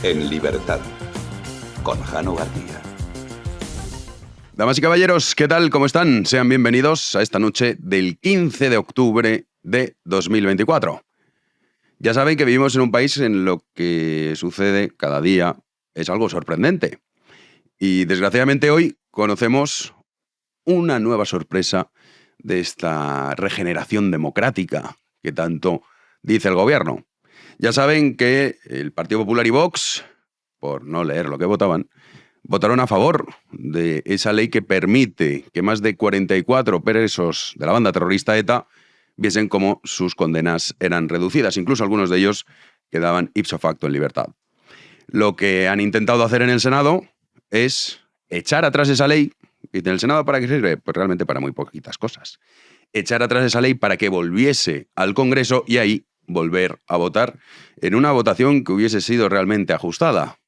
En libertad, con Jano García. Damas y caballeros, ¿qué tal? ¿Cómo están? Sean bienvenidos a esta noche del 15 de octubre de 2024. Ya saben que vivimos en un país en lo que sucede cada día es algo sorprendente. Y desgraciadamente hoy conocemos una nueva sorpresa de esta regeneración democrática que tanto dice el gobierno. Ya saben que el Partido Popular y Vox, por no leer lo que votaban, votaron a favor de esa ley que permite que más de 44 presos de la banda terrorista ETA viesen cómo sus condenas eran reducidas. Incluso algunos de ellos quedaban ipso facto en libertad. Lo que han intentado hacer en el Senado es echar atrás esa ley. ¿Y en el Senado para qué sirve? Pues realmente para muy poquitas cosas. Echar atrás esa ley para que volviese al Congreso y ahí volver a votar en una votación que hubiese sido realmente ajustada.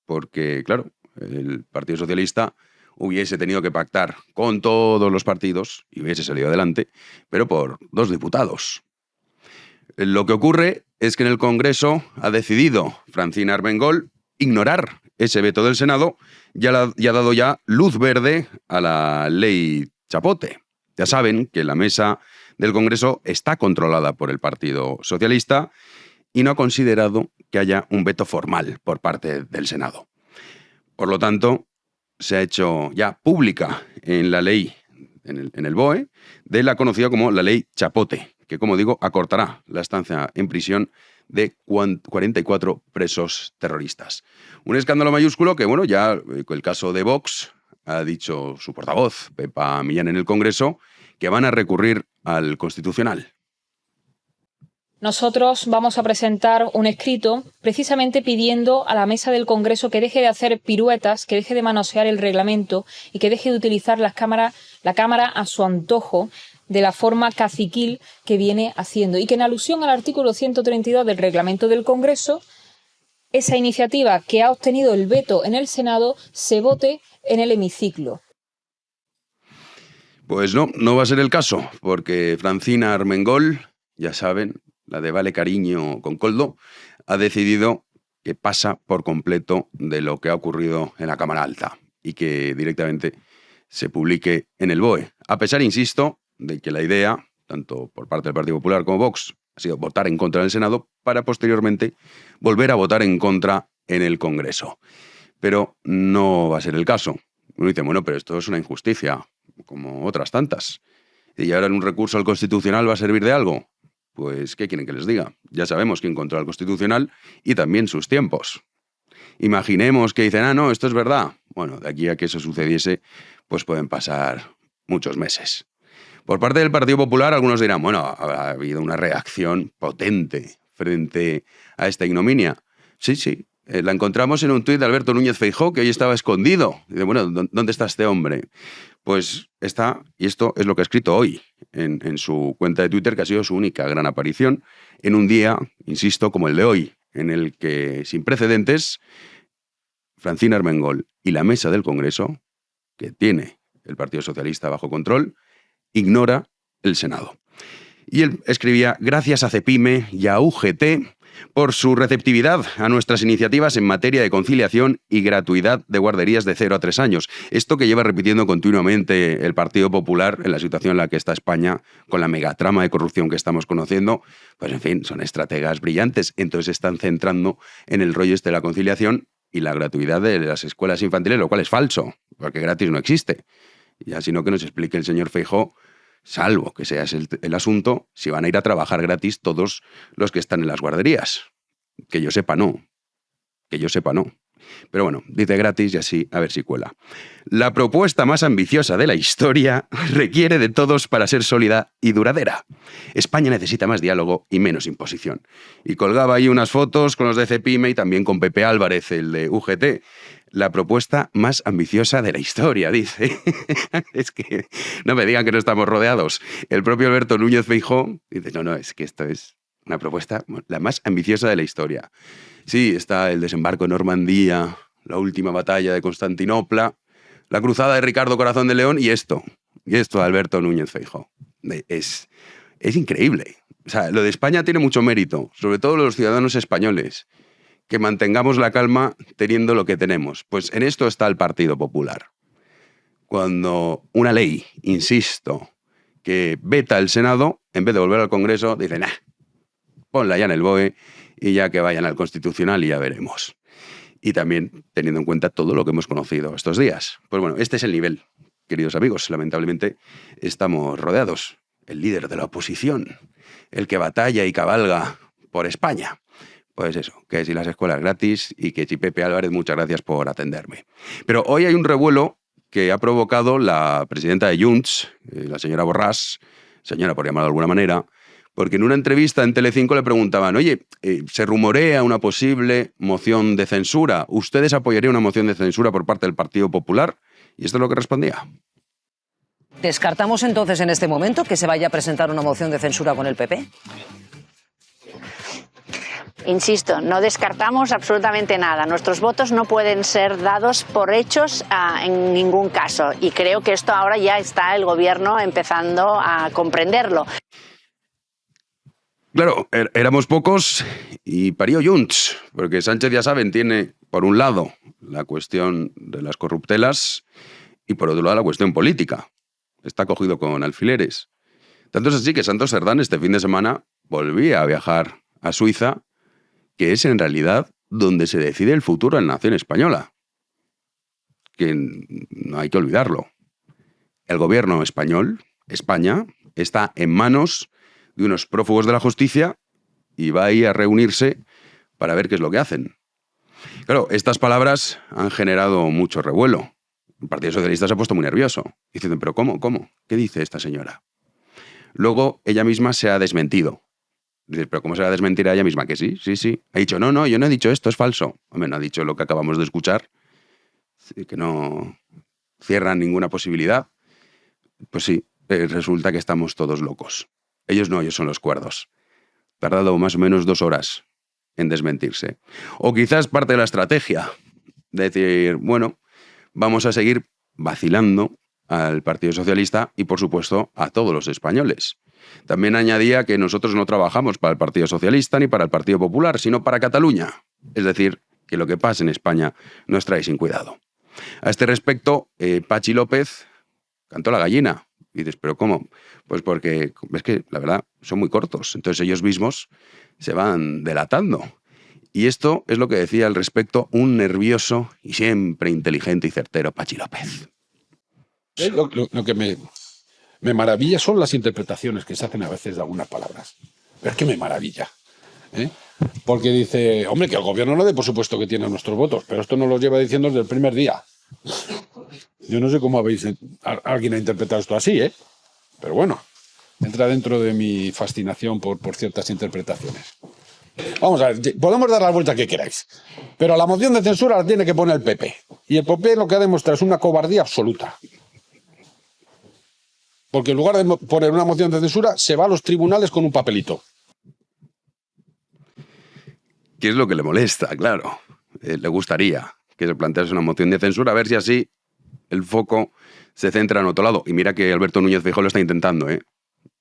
Porque, claro, el Partido Socialista hubiese tenido que pactar con todos los partidos y hubiese salido adelante, pero por 2 diputados. Lo que ocurre es que en el Congreso ha decidido Francina Armengol ignorar ese veto del Senado y ha dado ya luz verde a la ley Chapote. Ya saben que la mesa del Congreso está controlada por el Partido Socialista y no ha considerado que haya un veto formal por parte del Senado. Por lo tanto, se ha hecho ya pública en la ley, en el BOE, de la conocida como la ley Chapote, que, como digo, acortará la estancia en prisión de 44 presos terroristas. Un escándalo mayúsculo que, bueno, ya el caso de Vox, ha dicho su portavoz, Pepa Millán, en el Congreso, que van a recurrir al Constitucional. Nosotros vamos a presentar un escrito precisamente pidiendo a la mesa del Congreso que deje de hacer piruetas, que deje de manosear el reglamento y que deje de utilizar la Cámara a su antojo de la forma caciquil que viene haciendo. Y que en alusión al artículo 132 del reglamento del Congreso, esa iniciativa que ha obtenido el veto en el Senado se vote en el hemiciclo. Pues no va a ser el caso, porque Francina Armengol, ya saben, la de Vale Cariño con Coldo, ha decidido que pasa por completo de lo que ha ocurrido en la Cámara Alta y que directamente se publique en el BOE. A pesar, insisto, de que la idea, tanto por parte del Partido Popular como Vox, ha sido votar en contra del Senado para posteriormente volver a votar en contra en el Congreso. Pero no va a ser el caso. Uno dice, bueno, pero esto es una injusticia, como otras tantas. Y ahora en un recurso al Constitucional va a servir de algo. Pues, ¿qué quieren que les diga? Ya sabemos quién controla el Constitucional y también sus tiempos. Imaginemos que dicen, no, esto es verdad. Bueno, de aquí a que eso sucediese, pues pueden pasar muchos meses. Por parte del Partido Popular, algunos dirán, bueno, ha habido una reacción potente frente a esta ignominia. Sí, la encontramos en un tuit de Alberto Núñez Feijóo, que hoy estaba escondido. Dice, bueno, ¿dónde está este hombre? Pues está, y esto es lo que ha escrito hoy en su cuenta de Twitter, que ha sido su única gran aparición, en un día, insisto, como el de hoy, en el que, sin precedentes, Francina Armengol y la mesa del Congreso, que tiene el Partido Socialista bajo control, ignora el Senado. Y él escribía, gracias a CEPIME y a UGT por su receptividad a nuestras iniciativas en materia de conciliación y gratuidad de guarderías de 0 a 3 años. Esto que lleva repitiendo continuamente el Partido Popular en la situación en la que está España, con la megatrama de corrupción que estamos conociendo, pues en fin, son estrategas brillantes. Entonces se están centrando en el rollo de la conciliación y la gratuidad de las escuelas infantiles, lo cual es falso, porque gratis no existe. Ya sino que nos explique el señor Feijóo, salvo que sea ese el asunto, si van a ir a trabajar gratis todos los que están en las guarderías. Que yo sepa, no. Pero bueno, dice gratis y así a ver si cuela. La propuesta más ambiciosa de la historia requiere de todos para ser sólida y duradera. España necesita más diálogo y menos imposición. Y colgaba ahí unas fotos con los de CEPIME y también con Pepe Álvarez, el de UGT. La propuesta más ambiciosa de la historia, dice. Es que no me digan que no estamos rodeados. El propio Alberto Núñez Feijóo dice, no, es que esto es una propuesta la más ambiciosa de la historia. Sí, está el desembarco en Normandía, la última batalla de Constantinopla, la cruzada de Ricardo Corazón de León y esto de Alberto Núñez Feijóo. Es increíble. O sea, lo de España tiene mucho mérito, sobre todo los ciudadanos españoles, que mantengamos la calma teniendo lo que tenemos. Pues en esto está el Partido Popular. Cuando una ley, insisto, que veta el Senado, en vez de volver al Congreso, dice, nah, ponla ya en el BOE y ya que vayan al Constitucional y ya veremos. Y también teniendo en cuenta todo lo que hemos conocido estos días. Pues bueno, este es el nivel, queridos amigos. Lamentablemente estamos rodeados. El líder de la oposición, el que batalla y cabalga por España. Pues eso, que si las escuelas gratis y que si Pepe Álvarez, muchas gracias por atenderme. Pero hoy hay un revuelo que ha provocado la presidenta de Junts, la señora Borràs, señora por llamarla de alguna manera, porque en una entrevista en Telecinco le preguntaban, oye, se rumorea una posible moción de censura. ¿Ustedes apoyarían una moción de censura por parte del Partido Popular? Y esto es lo que respondía. ¿Descartamos entonces en este momento que se vaya a presentar una moción de censura con el PP? Insisto, no descartamos absolutamente nada. Nuestros votos no pueden ser dados por hechos en ningún caso. Y creo que esto ahora ya está el gobierno empezando a comprenderlo. Claro, éramos pocos y parió Junts, porque Sánchez, ya saben, tiene por un lado la cuestión de las corruptelas y por otro lado la cuestión política. Está cogido con alfileres. Tanto es así que Santos Cerdán este fin de semana volvía a viajar a Suiza, que es en realidad donde se decide el futuro en la nación española. Que no hay que olvidarlo. El gobierno español, España, está en manos de unos prófugos de la justicia y va ahí a reunirse para ver qué es lo que hacen. Claro, estas palabras han generado mucho revuelo. El Partido Socialista se ha puesto muy nervioso. Diciendo, ¿pero cómo? ¿Qué dice esta señora? Luego ella misma se ha desmentido. Dices, ¿pero cómo se va a desmentir a ella misma? Que sí. Ha dicho, no, yo no he dicho esto, es falso. Hombre, no ha dicho lo que acabamos de escuchar, que no cierran ninguna posibilidad. Pues sí, resulta que estamos todos locos. Ellos no, ellos son los cuerdos. Tardado más o menos 2 horas en desmentirse. O quizás parte de la estrategia. Decir, bueno, vamos a seguir vacilando al Partido Socialista y, por supuesto, a todos los españoles. También añadía que nosotros no trabajamos para el Partido Socialista ni para el Partido Popular, sino para Cataluña. Es decir, que lo que pasa en España nos trae sin cuidado. A este respecto, Pachi López cantó la gallina. Y dices, ¿pero cómo? Pues porque, es que, la verdad, son muy cortos. Entonces ellos mismos se van delatando. Y esto es lo que decía al respecto un nervioso y siempre inteligente y certero Pachi López. Lo que me maravilla son las interpretaciones que se hacen a veces de algunas palabras. Pero es que me maravilla. Porque dice, hombre, que el gobierno no dé por supuesto que tiene nuestros votos, pero esto nos lo lleva diciendo desde el primer día. Yo no sé cómo alguien ha interpretado esto así, pero bueno, entra dentro de mi fascinación por ciertas interpretaciones. Vamos a ver, podemos dar la vuelta que queráis, pero la moción de censura la tiene que poner el PP. Y el PP lo que ha demostrado es una cobardía absoluta. Porque en lugar de poner una moción de censura, se va a los tribunales con un papelito. ¿Qué es lo que le molesta? Claro, le gustaría que se plantease una moción de censura, a ver si así el foco se centra en otro lado. Y mira que Alberto Núñez Feijóo lo está intentando,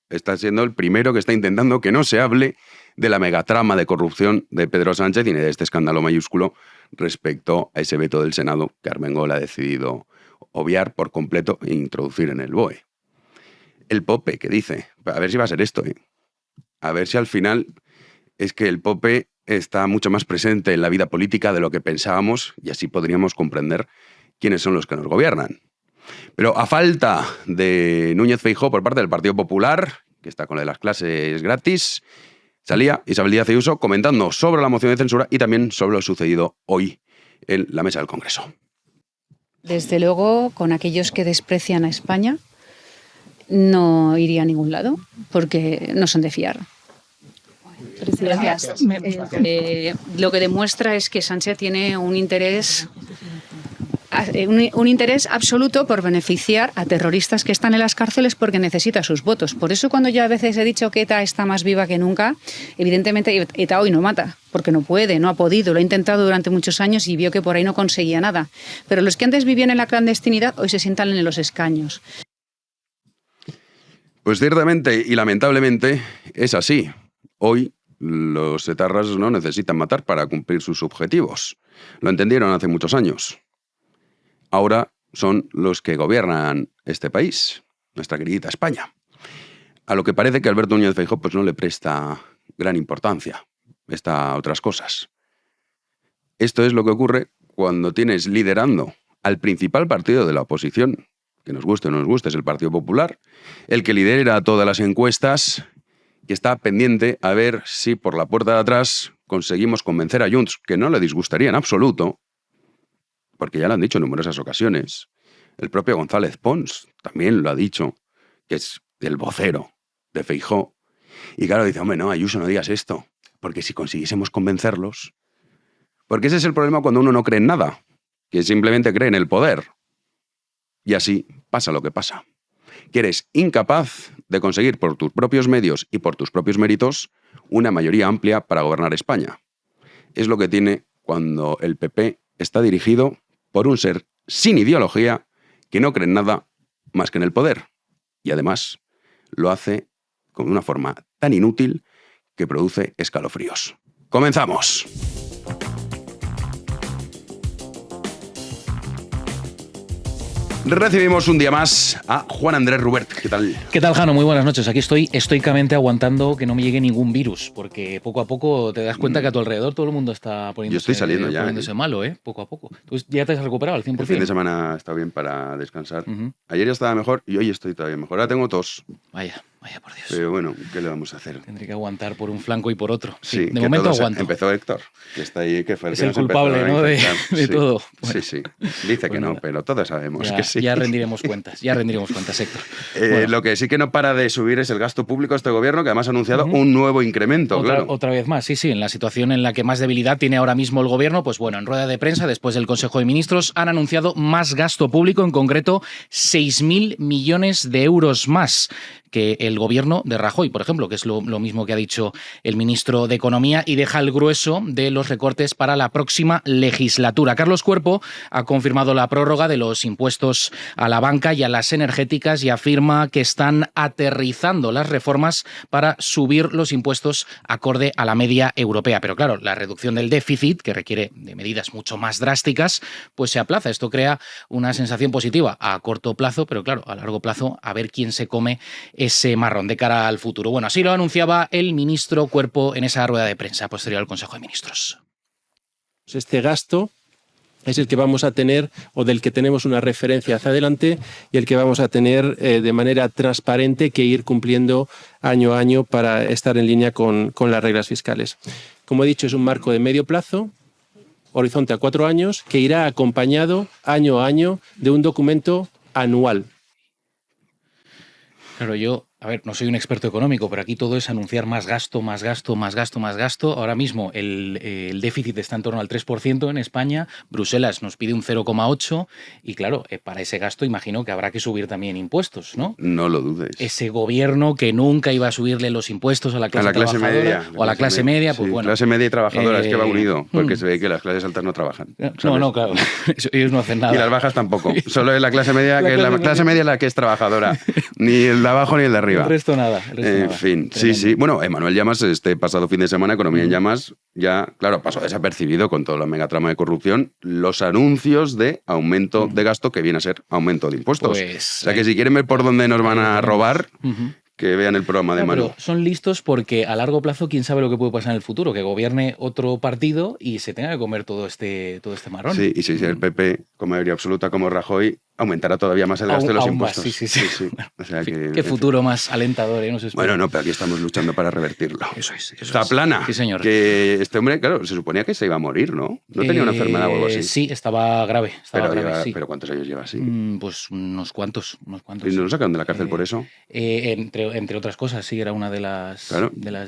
Está siendo el primero que está intentando que no se hable de la megatrama de corrupción de Pedro Sánchez y de este escándalo mayúsculo respecto a ese veto del Senado que Armengol ha decidido obviar por completo e introducir en el BOE. El Pope, ¿qué dice? A ver si va a ser esto, A ver si al final es que el Pope está mucho más presente en la vida política de lo que pensábamos y así podríamos comprender quiénes son los que nos gobiernan. Pero a falta de Núñez Feijóo por parte del Partido Popular, que está con lo de las clases gratis, salía Isabel Díaz Ayuso comentando sobre la moción de censura y también sobre lo sucedido hoy en la mesa del Congreso. Desde luego, con aquellos que desprecian a España, no iría a ningún lado, porque no son de fiar. Gracias. Lo que demuestra es que Sánchez tiene un interés absoluto por beneficiar a terroristas que están en las cárceles porque necesita sus votos. Por eso cuando yo a veces he dicho que ETA está más viva que nunca, evidentemente ETA hoy no mata, porque no puede, no ha podido, lo ha intentado durante muchos años y vio que por ahí no conseguía nada. Pero los que antes vivían en la clandestinidad hoy se sientan en los escaños. Pues ciertamente y lamentablemente es así. Hoy los etarras no necesitan matar para cumplir sus objetivos. Lo entendieron hace muchos años. Ahora son los que gobiernan este país, nuestra querida España. A lo que parece que Alberto Núñez Feijóo pues no le presta gran importancia. Está a otras cosas. Esto es lo que ocurre cuando tienes liderando al principal partido de la oposición, que nos guste o no nos guste, es el Partido Popular, el que lidera todas las encuestas, que está pendiente a ver si por la puerta de atrás conseguimos convencer a Junts, que no le disgustaría en absoluto, porque ya lo han dicho en numerosas ocasiones. El propio González Pons también lo ha dicho, que es el vocero de Feijóo. Y claro, dice, hombre, no, Ayuso, no digas esto, porque si consiguiésemos convencerlos... Porque ese es el problema cuando uno no cree en nada, que simplemente cree en el poder. Y así pasa lo que pasa. Que eres incapaz de conseguir por tus propios medios y por tus propios méritos una mayoría amplia para gobernar España. Es lo que tiene cuando el PP está dirigido por un ser sin ideología que no cree en nada más que en el poder. Y además lo hace con una forma tan inútil que produce escalofríos. ¡Comenzamos! Recibimos un día más a Juan Andrés Rubert. ¿Qué tal? ¿Qué tal, Jano? Muy buenas noches. Aquí estoy estoicamente aguantando que no me llegue ningún virus, porque poco a poco te das cuenta que a tu alrededor todo el mundo está poniéndose malo, poco a poco. ¿Tú ya te has recuperado al 100%? El fin de semana ha estado bien para descansar. Ayer ya estaba mejor y hoy estoy todavía mejor. Ahora tengo tos. Vaya, por Dios. Pero bueno, ¿qué le vamos a hacer? Tendré que aguantar por un flanco y por otro. Sí, de momento aguanto. Empezó Héctor, que está ahí, que fue el es que el culpable, ¿no? De todo. Bueno, sí. Dice pues que no, pero todos sabemos que sí. Ya rendiremos cuentas, Héctor. Lo que sí que no para de subir es el gasto público de este gobierno, que además ha anunciado un nuevo incremento. Otra vez más, sí. En la situación en la que más debilidad tiene ahora mismo el gobierno, pues bueno, en rueda de prensa, después del Consejo de Ministros, han anunciado más gasto público, en concreto 6.000 millones de euros más que el gobierno de Rajoy, por ejemplo, que es lo mismo que ha dicho el ministro de Economía, y deja el grueso de los recortes para la próxima legislatura. Carlos Cuerpo ha confirmado la prórroga de los impuestos a la banca y a las energéticas y afirma que están aterrizando las reformas para subir los impuestos acorde a la media europea. Pero claro, la reducción del déficit, que requiere de medidas mucho más drásticas, pues se aplaza. Esto crea una sensación positiva a corto plazo, pero claro, a largo plazo, a ver quién se come ese marrón de cara al futuro. Bueno, así lo anunciaba el ministro Cuerpo en esa rueda de prensa posterior al Consejo de Ministros. Este gasto es el que vamos a tener, o del que tenemos una referencia hacia adelante, y el que vamos a tener de manera transparente que ir cumpliendo año a año para estar en línea con las reglas fiscales. Como he dicho, es un marco de medio plazo, horizonte a 4 años, que irá acompañado año a año de un documento anual. Claro, yo, no soy un experto económico, pero aquí todo es anunciar más gasto. Ahora mismo el déficit está en torno al 3% en España, Bruselas nos pide un 0,8% y claro, para ese gasto imagino que habrá que subir también impuestos, ¿no? No lo dudes. Ese gobierno que nunca iba a subirle los impuestos a la clase trabajadora media, o a la clase media, pues sí, bueno. Clase media y trabajadora, es que va unido, porque se ve que las clases altas no trabajan. No, claro, ellos no hacen nada. Y las bajas tampoco, solo es la clase media, la clase media es la que es trabajadora, ni el de abajo ni el de arriba. El resto nada. En fin, sí. Bueno, Emmanuel Llamas, este pasado fin de semana, Economía en Llamas, ya, claro, pasó desapercibido con toda la megatrama de corrupción, los anuncios de aumento de gasto que viene a ser aumento de impuestos. Pues, o sea que si quieren ver por dónde nos van a robar, que vean el programa de Manu. Pero son listos porque a largo plazo, quién sabe lo que puede pasar en el futuro, que gobierne otro partido y se tenga que comer todo este marrón. Sí, y si el PP, con mayoría absoluta como Rajoy, aumentará todavía más el gasto de los impuestos. Sí. O sea que, qué futuro más alentador, ¿eh? Bueno, no, pero aquí estamos luchando para revertirlo. Eso es. Zaplana, sí, señor. Que este hombre, claro, se suponía que se iba a morir, ¿no? ¿No tenía una enfermedad o algo así? Sí, estaba grave. Sí. ¿Pero cuántos años lleva así? Pues unos cuantos. ¿Y no lo sacaron de la cárcel por eso? Entre otras cosas, sí, era una de las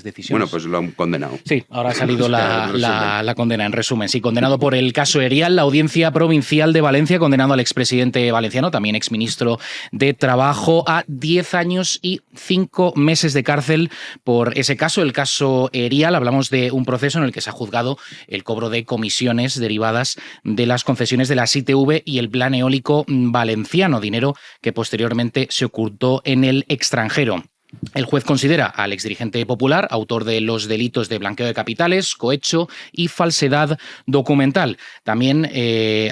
decisiones. Bueno, pues lo han condenado. Sí, ahora ha salido la condena, en resumen. Sí, condenado por el caso Erial, la Audiencia Provincial de Valencia, condenado al expresidente valenciano, también exministro de Trabajo, a 10 años y 5 meses de cárcel por ese caso, el caso Erial. Hablamos de un proceso en el que se ha juzgado el cobro de comisiones derivadas de las concesiones de la ITV y el plan eólico valenciano, dinero que posteriormente se ocultó en el extranjero. El juez considera al exdirigente popular autor de los delitos de blanqueo de capitales, cohecho y falsedad documental. También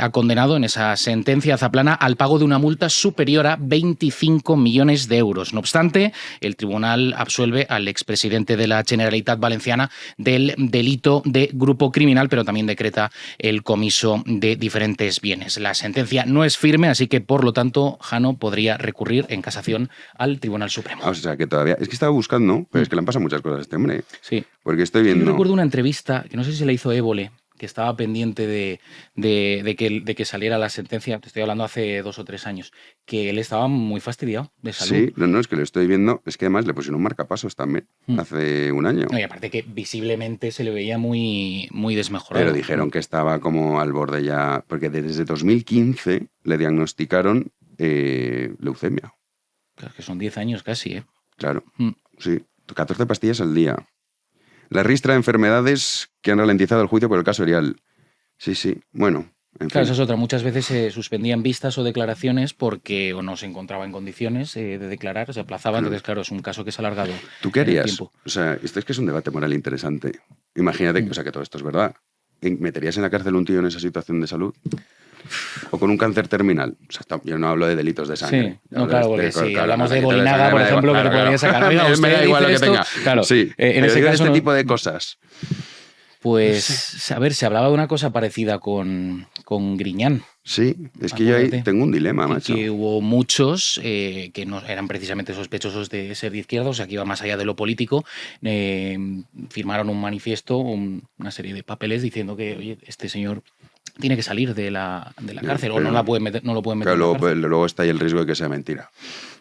ha condenado en esa sentencia a Zaplana al pago de una multa superior a 25 millones de euros. No obstante, el tribunal absuelve al expresidente de la Generalitat Valenciana del delito de grupo criminal, pero también decreta el comiso de diferentes bienes. La sentencia no es firme, así que, por lo tanto, Jano podría recurrir en casación al Tribunal Supremo. O sea, que todavía... Es que estaba buscando, pero es que le han pasado muchas cosas a este hombre. Sí. Porque estoy viendo... Yo recuerdo una entrevista, que no sé si se le hizo Évole, que estaba pendiente de que saliera la sentencia, te estoy hablando hace 2 o 3 años, que él estaba muy fastidiado de salud. Sí, no, es que lo estoy viendo, es que además le pusieron un marcapasos también, hace un año. No, y aparte que visiblemente se le veía muy, muy desmejorado. Pero dijeron que estaba como al borde ya, porque desde 2015 le diagnosticaron leucemia. Claro, que son 10 años casi, ¿eh? Claro, sí, 14 pastillas al día. La ristra de enfermedades que han ralentizado el juicio por el caso Erial. Sí, bueno, en Claro, fin. esa es otra. Muchas veces se suspendían vistas o declaraciones porque o no se encontraba en condiciones de declarar, se aplazaba. Claro. Entonces, claro, es un caso que se ha alargado. ¿Tú qué en el harías? tiempo. O sea, esto es que es un debate moral interesante. Imagínate que, o sea, que todo esto es verdad. ¿Meterías en la cárcel un tío en esa situación de salud? ¿O con un cáncer terminal? O sea, yo no hablo de delitos de sangre. Sí, no, claro, porque si hablamos de delito Bolinaga, por sangre, ejemplo, que te claro, podría sacar. Oiga, Me usted da igual lo dice que esto. tenga. Claro, Sí, en pero ese digo caso este no. tipo de cosas. Pues, a ver, se hablaba de una cosa parecida con Griñán. Sí, es que yo ahí Acuérdate tengo un dilema, que macho. hubo muchos que no eran precisamente sospechosos de ser de izquierda, o sea, que iba más allá de lo político. Firmaron un manifiesto, una serie de papeles diciendo que, oye, este señor tiene que salir de la cárcel, o pero- no lo pueden meter Claro, en la luego, cárcel. luego está ahí el riesgo de que sea mentira.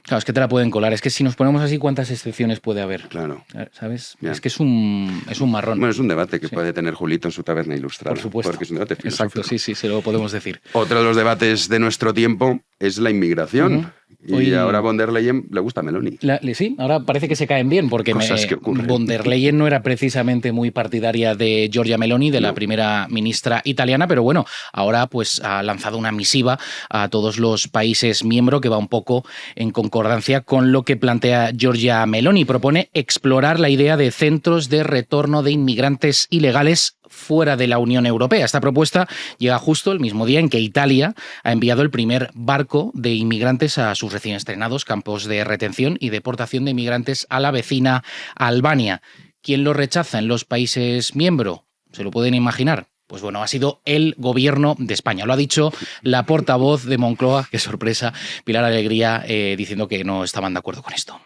Claro, es que te la pueden colar. Es que si nos ponemos así, ¿cuántas excepciones puede haber? Claro. ¿Sabes? Ya. Es que es un marrón. Bueno, es un debate que Sí. puede tener Julito en su taberna ilustrada. Por supuesto. Porque es un debate filosófico. Exacto, sí, se lo podemos decir. Otro de los debates de nuestro tiempo es la inmigración. Ujú. Y Hoy- ahora a von der Leyen le gusta Meloni. Sí, ahora parece que se caen bien, porque Cosas que ocurren. von der Leyen no era precisamente muy partidaria de Giorgia Meloni, de la No. primera ministra italiana, pero bueno, ahora pues ha lanzado una misiva a todos los países miembros que va un poco en concordancia con lo que plantea Giorgia Meloni. Propone explorar la idea de centros de retorno de inmigrantes ilegales fuera de la Unión Europea. Esta propuesta llega justo el mismo día en que Italia ha enviado el primer barco de inmigrantes a sus recién estrenados campos de retención y deportación de inmigrantes a la vecina Albania. ¿Quién lo rechaza en los países miembros? ¿Se lo pueden imaginar? Pues bueno, ha sido el gobierno de España. Lo ha dicho la portavoz de Moncloa, qué sorpresa, Pilar Alegría, diciendo que no estaban de acuerdo con esto.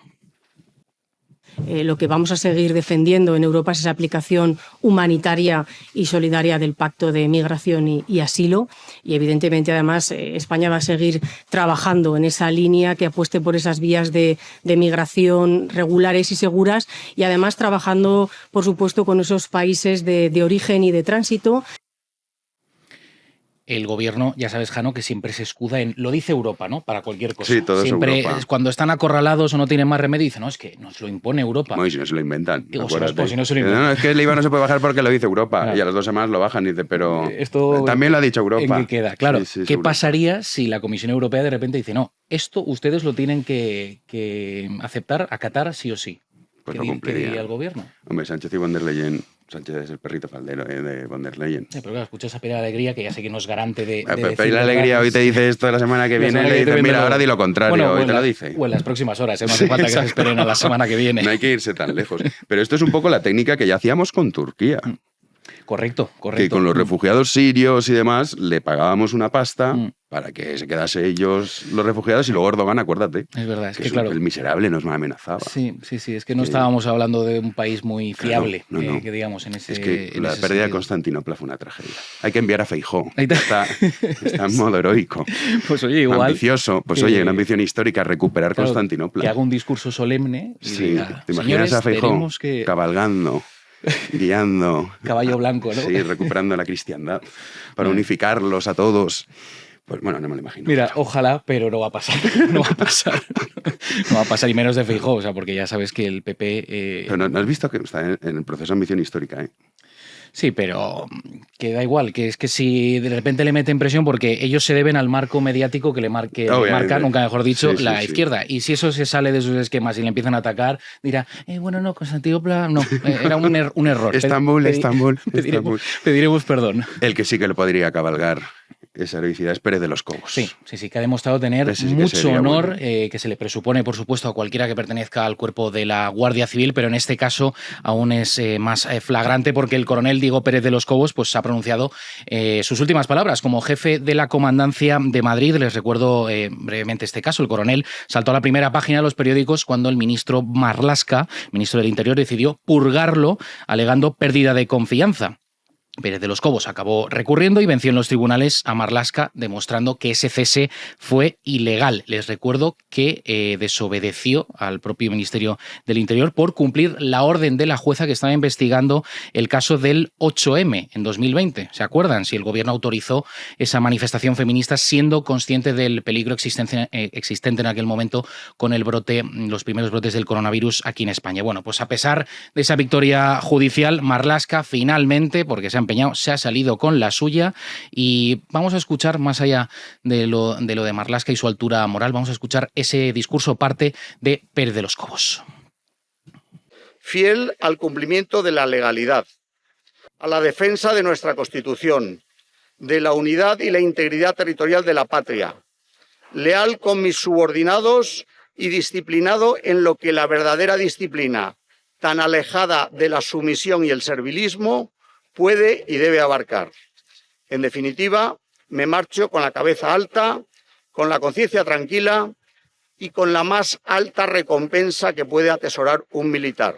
Lo que vamos a seguir defendiendo en Europa es esa aplicación humanitaria y solidaria del Pacto de Migración y Asilo. Y evidentemente, además, España va a seguir trabajando en esa línea que apueste por esas vías de migración regulares y seguras y además trabajando, por supuesto, con esos países de origen y de tránsito. El gobierno, ya sabes, Jano, que siempre se escuda en lo dice Europa, ¿no? Para cualquier cosa. Sí, todo es siempre Europa. cuando están acorralados o no tienen más remedio, dicen, no, es que nos lo impone Europa. Bueno, y si no se lo inventan. Digo, acuérdate. pues si no se lo inventan. No, es que el IVA no se puede bajar porque lo dice Europa. Claro. Y a las 2 semanas lo bajan y dice, pero Esto también lo ha dicho Europa. ¿En qué queda? Claro. Sí, sí, ¿Qué seguro. pasaría si la Comisión Europea de repente dice, no, esto ustedes lo tienen que aceptar, acatar sí o sí? Pues ¿Qué lo ¿Qué cumpliría. diría el gobierno? Hombre, Sánchez y von der Leyen. Sánchez es el perrito faldero de von der Leyen. Sí, pero claro, escuchas a Pilar Alegría, que ya sé que no es garante de Pero decir la alegría verdades. hoy te dice esto la semana que La viene semana y que le viene dice, mira, lo- ahora di lo contrario, Bueno, hoy o te en lo la- dice. O en las próximas horas, no Sí, hace falta que se exacto. esperen a la semana que viene. No hay que irse tan lejos. Pero esto es un poco la técnica que ya hacíamos con Turquía. Correcto. Que con los refugiados sirios y demás le pagábamos una pasta para que se quedase ellos los refugiados y luego Erdogan, acuérdate. Es verdad, es que eso, claro. el miserable nos amenazaba. Sí, es que no Sí. estábamos hablando de un país muy Claro, fiable, no. que digamos, en ese Es que en la ese pérdida de sentido. Constantinopla fue una tragedia. Hay que enviar a Feijóo. Ahí te- Está en modo heroico. Pues oye, igual. Ambicioso. Pues que- oye, una ambición histórica, recuperar Claro, Constantinopla. Que haga un discurso solemne y Sí, diga, ¿te imaginas "Señores, a Feijóo tenemos que cabalgando, guiando? caballo blanco, ¿no?" Sí, recuperando la cristiandad para unificarlos a todos. Pues bueno, no me lo imagino. Mira, ojalá, pero no va a pasar. No va a pasar. No va a pasar, y menos de Feijóo, o sea, porque ya sabes que el PP... Pero no has visto que está en el proceso de ambición histórica, ¿eh? Sí, pero que da igual, que es que si de repente le meten presión, porque ellos se deben al marco mediático que le marca, nunca mejor dicho, la izquierda. Y si eso se sale de sus esquemas y le empiezan a atacar, dirá, bueno, no, Constantinopla, no, era un error. Estambul. Pediremos perdón. El que sí que lo podría cabalgar esa heroicidad es Pérez de los Cobos. Sí, que ha demostrado tener mucho honor, que se le presupone, por supuesto, a cualquiera que pertenezca al cuerpo de la Guardia Civil, pero en este caso aún es más flagrante porque el coronel Diego Pérez de los Cobos pues, ha pronunciado sus últimas palabras como jefe de la Comandancia de Madrid. Les recuerdo brevemente este caso. El coronel saltó a la primera página de los periódicos cuando el ministro Marlaska, ministro del Interior, decidió purgarlo alegando pérdida de confianza. Pérez de los Cobos acabó recurriendo y venció en los tribunales a Marlaska, demostrando que ese cese fue ilegal. Les recuerdo que desobedeció al propio Ministerio del Interior por cumplir la orden de la jueza que estaba investigando el caso del 8M en 2020. ¿Se acuerdan? Si el gobierno autorizó esa manifestación feminista siendo consciente del peligro existente en aquel momento con el brote, los primeros brotes del coronavirus aquí en España. Bueno, pues a pesar de esa victoria judicial, Marlaska finalmente, porque se ha empeñado, se ha salido con la suya y vamos a escuchar, más allá de lo de Marlaska y su altura moral, vamos a escuchar ese discurso parte de Pérez de los Cobos. Fiel al cumplimiento de la legalidad, a la defensa de nuestra Constitución, de la unidad y la integridad territorial de la patria, leal con mis subordinados y disciplinado en lo que la verdadera disciplina, tan alejada de la sumisión y el servilismo, puede y debe abarcar. En definitiva, me marcho con la cabeza alta, con la conciencia tranquila y con la más alta recompensa que puede atesorar un militar.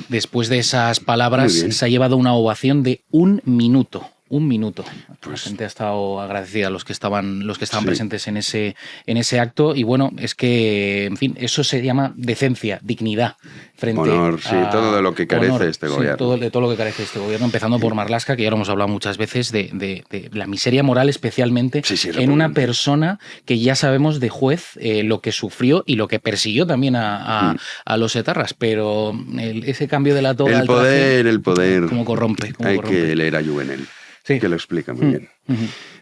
Después de esas palabras se ha llevado una ovación de 1 minuto. 1 minuto. La gente ha estado agradecida a los que estaban presentes en ese acto y bueno, es que, en fin, eso se llama decencia, dignidad frente honor, a todo de lo que carece este gobierno. Todo lo que carece este gobierno, empezando por Marlaska, que ya lo hemos hablado muchas veces, de la miseria moral especialmente en una persona que ya sabemos de juez lo que sufrió y lo que persiguió también a los etarras, pero ese cambio de la toga el poder, como corrompe. Hay que leer a Juvenel. Sí. Que lo explica muy bien.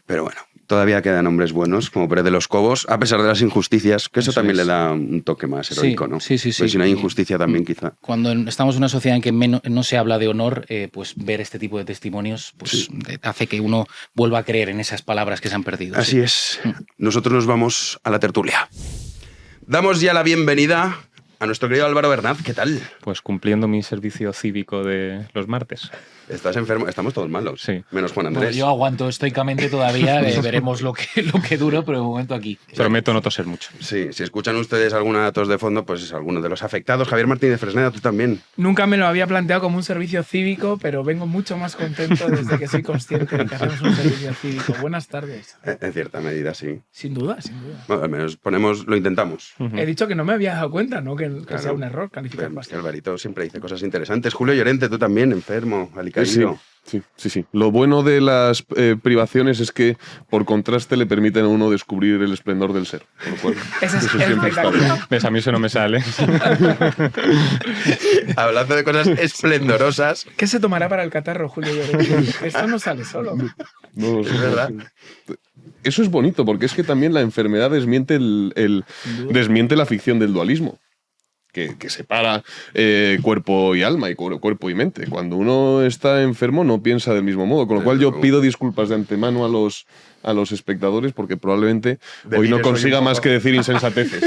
Pero bueno, todavía quedan hombres buenos, como Pérez de los Cobos, a pesar de las injusticias, que eso también le da un toque más heroico, ¿no? Sí. Pues si no hay injusticia también, quizá. Cuando estamos en una sociedad en que no se habla de honor, pues ver este tipo de testimonios pues, hace que uno vuelva a creer en esas palabras que se han perdido. Así es. Nosotros nos vamos a la tertulia. Damos ya la bienvenida a nuestro querido Álvaro Bernat. ¿Qué tal? Pues cumpliendo mi servicio cívico de los martes. ¿Estás enfermo? Estamos todos malos. Sí. Menos Juan Andrés. Bueno, yo aguanto estoicamente todavía. Veremos lo que dura, pero de momento aquí. Prometo no toser mucho. Sí, si escuchan ustedes alguna tos de fondo, pues es alguno de los afectados. Javier Martínez Fresneda, tú también. Nunca me lo había planteado como un servicio cívico, pero vengo mucho más contento desde que soy consciente de que hacemos un servicio cívico. Buenas tardes. En cierta medida, sí. Sin duda. Bueno, al menos lo intentamos. He dicho que no me había dado cuenta, ¿no? Que sea un error calificar bastante. Alvarito siempre dice cosas interesantes. Julio Llorente, tú también, enfermo, alicaído. Sí. Lo bueno de las privaciones es que, por contraste, le permiten a uno descubrir el esplendor del ser. Eso siempre está bien. ¿Ves? A mí eso no me sale. Hablando de cosas esplendorosas. ¿Qué se tomará para el catarro, Julio Llorente? Esto no sale solo. No, es verdad. Eso es bonito, porque es que también la enfermedad desmiente desmiente la ficción del dualismo. Que separa cuerpo y alma y cuerpo y mente. Cuando uno está enfermo no piensa del mismo modo, con lo cual yo pido disculpas de antemano a los espectadores porque probablemente hoy no consiga más que decir insensateces.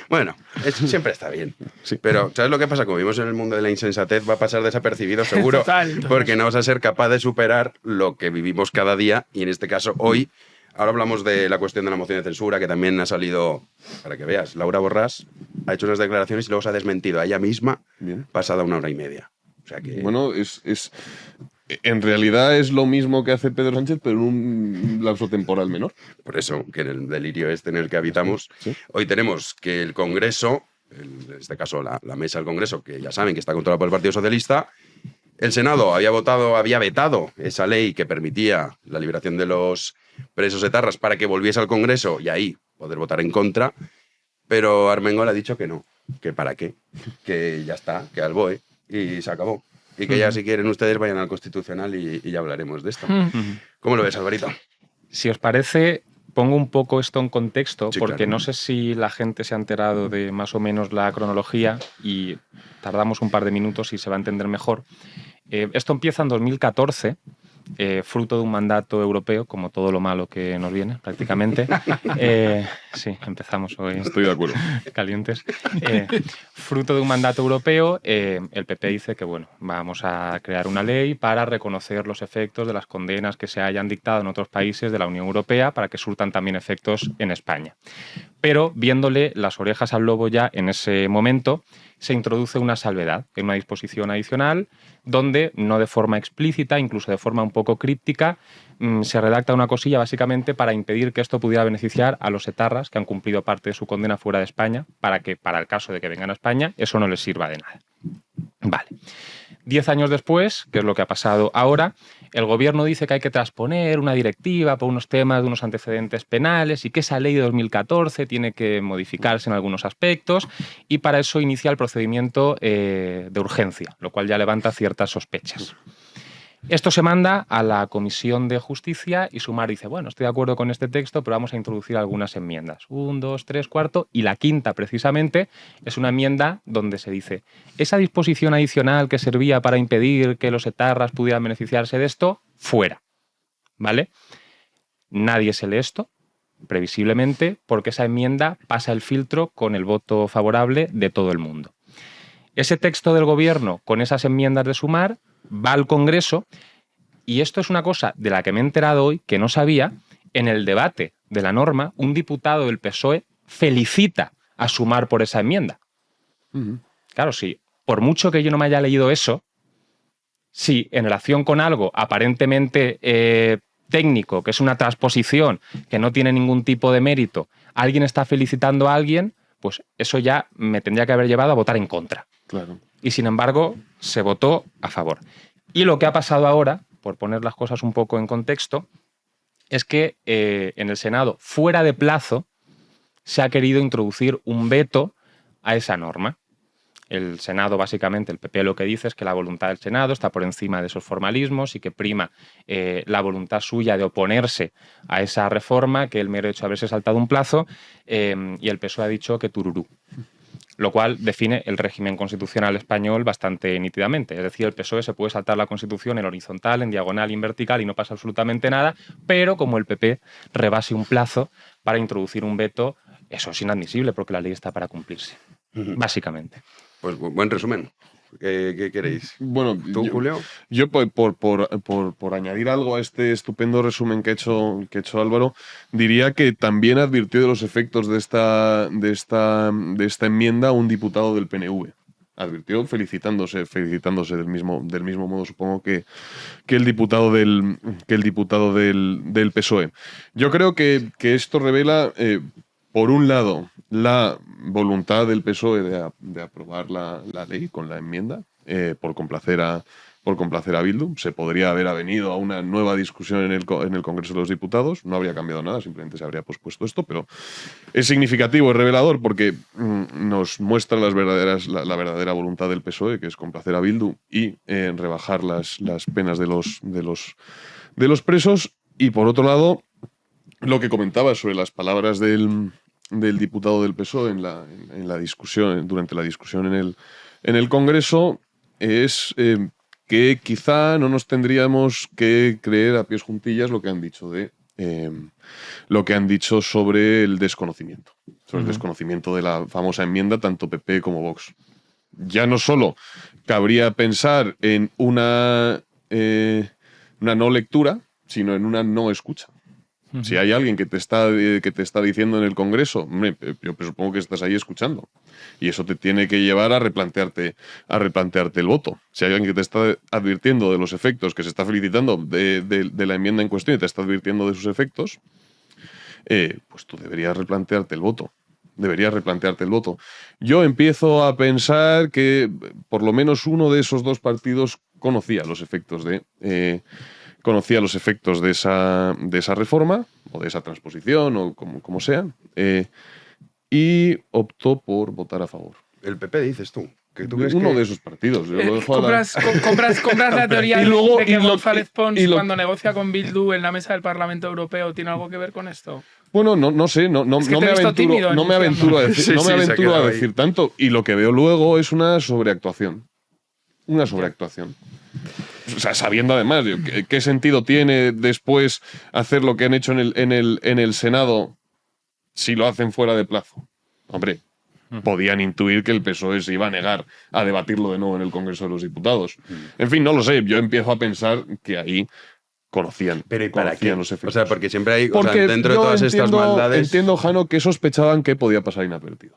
Bueno, siempre está bien. Sí. Pero ¿sabes lo que pasa? Como vivimos en el mundo de la insensatez, va a pasar desapercibido seguro. Total. Porque no vas a ser capaz de superar lo que vivimos cada día y en este caso hoy. Ahora hablamos de la cuestión de la moción de censura, que también ha salido, para que veas, Laura Borràs ha hecho unas declaraciones y luego se ha desmentido a ella misma pasada 1 hora y media. O sea que... Bueno, en realidad es lo mismo que hace Pedro Sánchez, pero en un lapso temporal menor. Por eso, que en el delirio en el que habitamos, hoy tenemos que el Congreso, en este caso la mesa del Congreso, que ya saben que está controlada por el Partido Socialista, el Senado había vetado esa ley que permitía la liberación de los presos etarras para que volviese al Congreso y ahí poder votar en contra, pero Armengol ha dicho que no, que para qué, que ya está, que al BOE y se acabó. y que ya si quieren ustedes vayan al Constitucional y ya hablaremos de esto. ¿Cómo lo ves, Alvarito? Si os parece, pongo un poco esto en contexto, Sí, porque claro. no sé si la gente se ha enterado de más o menos la cronología y tardamos un par de minutos y se va a entender mejor. Esto empieza en 2014, fruto de un mandato europeo, como todo lo malo que nos viene, prácticamente. Sí, empezamos hoy. Estoy de acuerdo. Calientes. Fruto de un mandato europeo, el PP dice que, bueno, vamos a crear una ley para reconocer los efectos de las condenas que se hayan dictado en otros países de la Unión Europea para que surtan también efectos en España. Pero, viéndole las orejas al lobo ya en ese momento, se introduce una salvedad en una disposición adicional donde, no de forma explícita, incluso de forma un poco críptica, se redacta una cosilla básicamente para impedir que esto pudiera beneficiar a los etarras que han cumplido parte de su condena fuera de España, para que, para el caso de que vengan a España, eso no les sirva de nada. Vale. 10 años después, que es lo que ha pasado ahora, el gobierno dice que hay que transponer una directiva por unos temas de unos antecedentes penales y que esa ley de 2014 tiene que modificarse en algunos aspectos y para eso inicia el procedimiento de urgencia, lo cual ya levanta ciertas sospechas. Esto se manda a la Comisión de Justicia y Sumar dice, bueno, estoy de acuerdo con este texto, pero vamos a introducir algunas enmiendas. 1, 2, 3, 4 y la quinta, precisamente, es una enmienda donde se dice esa disposición adicional que servía para impedir que los etarras pudieran beneficiarse de esto, fuera. ¿Vale? Nadie se lee esto, previsiblemente, porque esa enmienda pasa el filtro con el voto favorable de todo el mundo. Ese texto del gobierno, con esas enmiendas de Sumar, va al Congreso y esto es una cosa de la que me he enterado hoy, que no sabía. En el debate de la norma, un diputado del PSOE felicita a Sumar por esa enmienda. Claro, sí, por mucho que yo no me haya leído eso, si en relación con algo aparentemente técnico, que es una transposición, que no tiene ningún tipo de mérito, alguien está felicitando a alguien, pues eso ya me tendría que haber llevado a votar en contra. Claro. Y sin embargo, se votó a favor. Y lo que ha pasado ahora, por poner las cosas un poco en contexto, es que en el Senado, fuera de plazo, se ha querido introducir un veto a esa norma. El Senado, básicamente, el PP lo que dice es que la voluntad del Senado está por encima de esos formalismos y que prima la voluntad suya de oponerse a esa reforma, que el mero hecho de haberse saltado un plazo, y el PSOE ha dicho que tururú. Lo cual define el régimen constitucional español bastante nítidamente. Es decir, el PSOE se puede saltar la Constitución en horizontal, en diagonal y en vertical y no pasa absolutamente nada, pero como el PP rebase un plazo para introducir un veto, eso es inadmisible porque la ley está para cumplirse, básicamente. Pues buen resumen. ¿Qué queréis? Bueno, ¿Tú, Julio? Yo por añadir algo a este estupendo resumen que ha hecho Álvaro, diría que también advirtió de los efectos de esta enmienda un diputado del PNV. Advirtió felicitándose del mismo modo, supongo, que el diputado del PSOE. Yo creo que esto revela, por un lado, la voluntad del PSOE de aprobar la ley con la enmienda, por complacer a Bildu. Se podría haber avenido a una nueva discusión en el Congreso de los Diputados. No habría cambiado nada, simplemente se habría pospuesto esto, pero es significativo, es revelador, porque nos muestra la verdadera voluntad del PSOE, que es complacer a Bildu y rebajar las penas de los presos. Y por otro lado, lo que comentaba sobre las palabras del diputado del PSOE en la discusión, durante la discusión en el Congreso, es que quizá no nos tendríamos que creer a pies juntillas lo que han dicho sobre el desconocimiento, el desconocimiento de la famosa enmienda, tanto PP como Vox. Ya no solo cabría pensar en una no lectura, sino en una no escucha. Si hay alguien que te está diciendo en el Congreso, hombre, yo supongo que estás ahí escuchando. Y eso te tiene que llevar a replantearte el voto. Si hay alguien que te está advirtiendo de los efectos, que se está felicitando de la enmienda en cuestión y te está advirtiendo de sus efectos, pues tú deberías replantearte el voto. Yo empiezo a pensar que por lo menos uno de esos dos partidos conocía los efectos de esa reforma o de esa transposición o como sea, y optó por votar a favor. El PP, dices tú. ¿Tú crees uno que- de esos partidos. Yo lo dejo a la- compras la teoría Y luego- de que y lo- González Pons, y lo- cuando negocia con Bildu en la mesa del Parlamento Europeo, ¿tiene algo que ver con esto? Bueno, no sé, no Es que me te he visto tímido aventuro, no me anunciando. aventuro a decir, Sí, no sí, me se ha aventuro a quedado ahí. decir tanto. Y lo que veo luego es una sobreactuación. Una sobreactuación. O sea, sabiendo además, digo, ¿qué sentido tiene después hacer lo que han hecho en el Senado si lo hacen fuera de plazo? Hombre, podían intuir que el PSOE se iba a negar a debatirlo de nuevo en el Congreso de los Diputados. En fin, no lo sé. Yo empiezo a pensar que ahí conocían, Pero ¿y para conocían qué? los efectos. O sea, porque siempre hay, o sea, Porque dentro de yo todas estas maldades... Entiendo, Jano, que sospechaban que podía pasar inadvertido.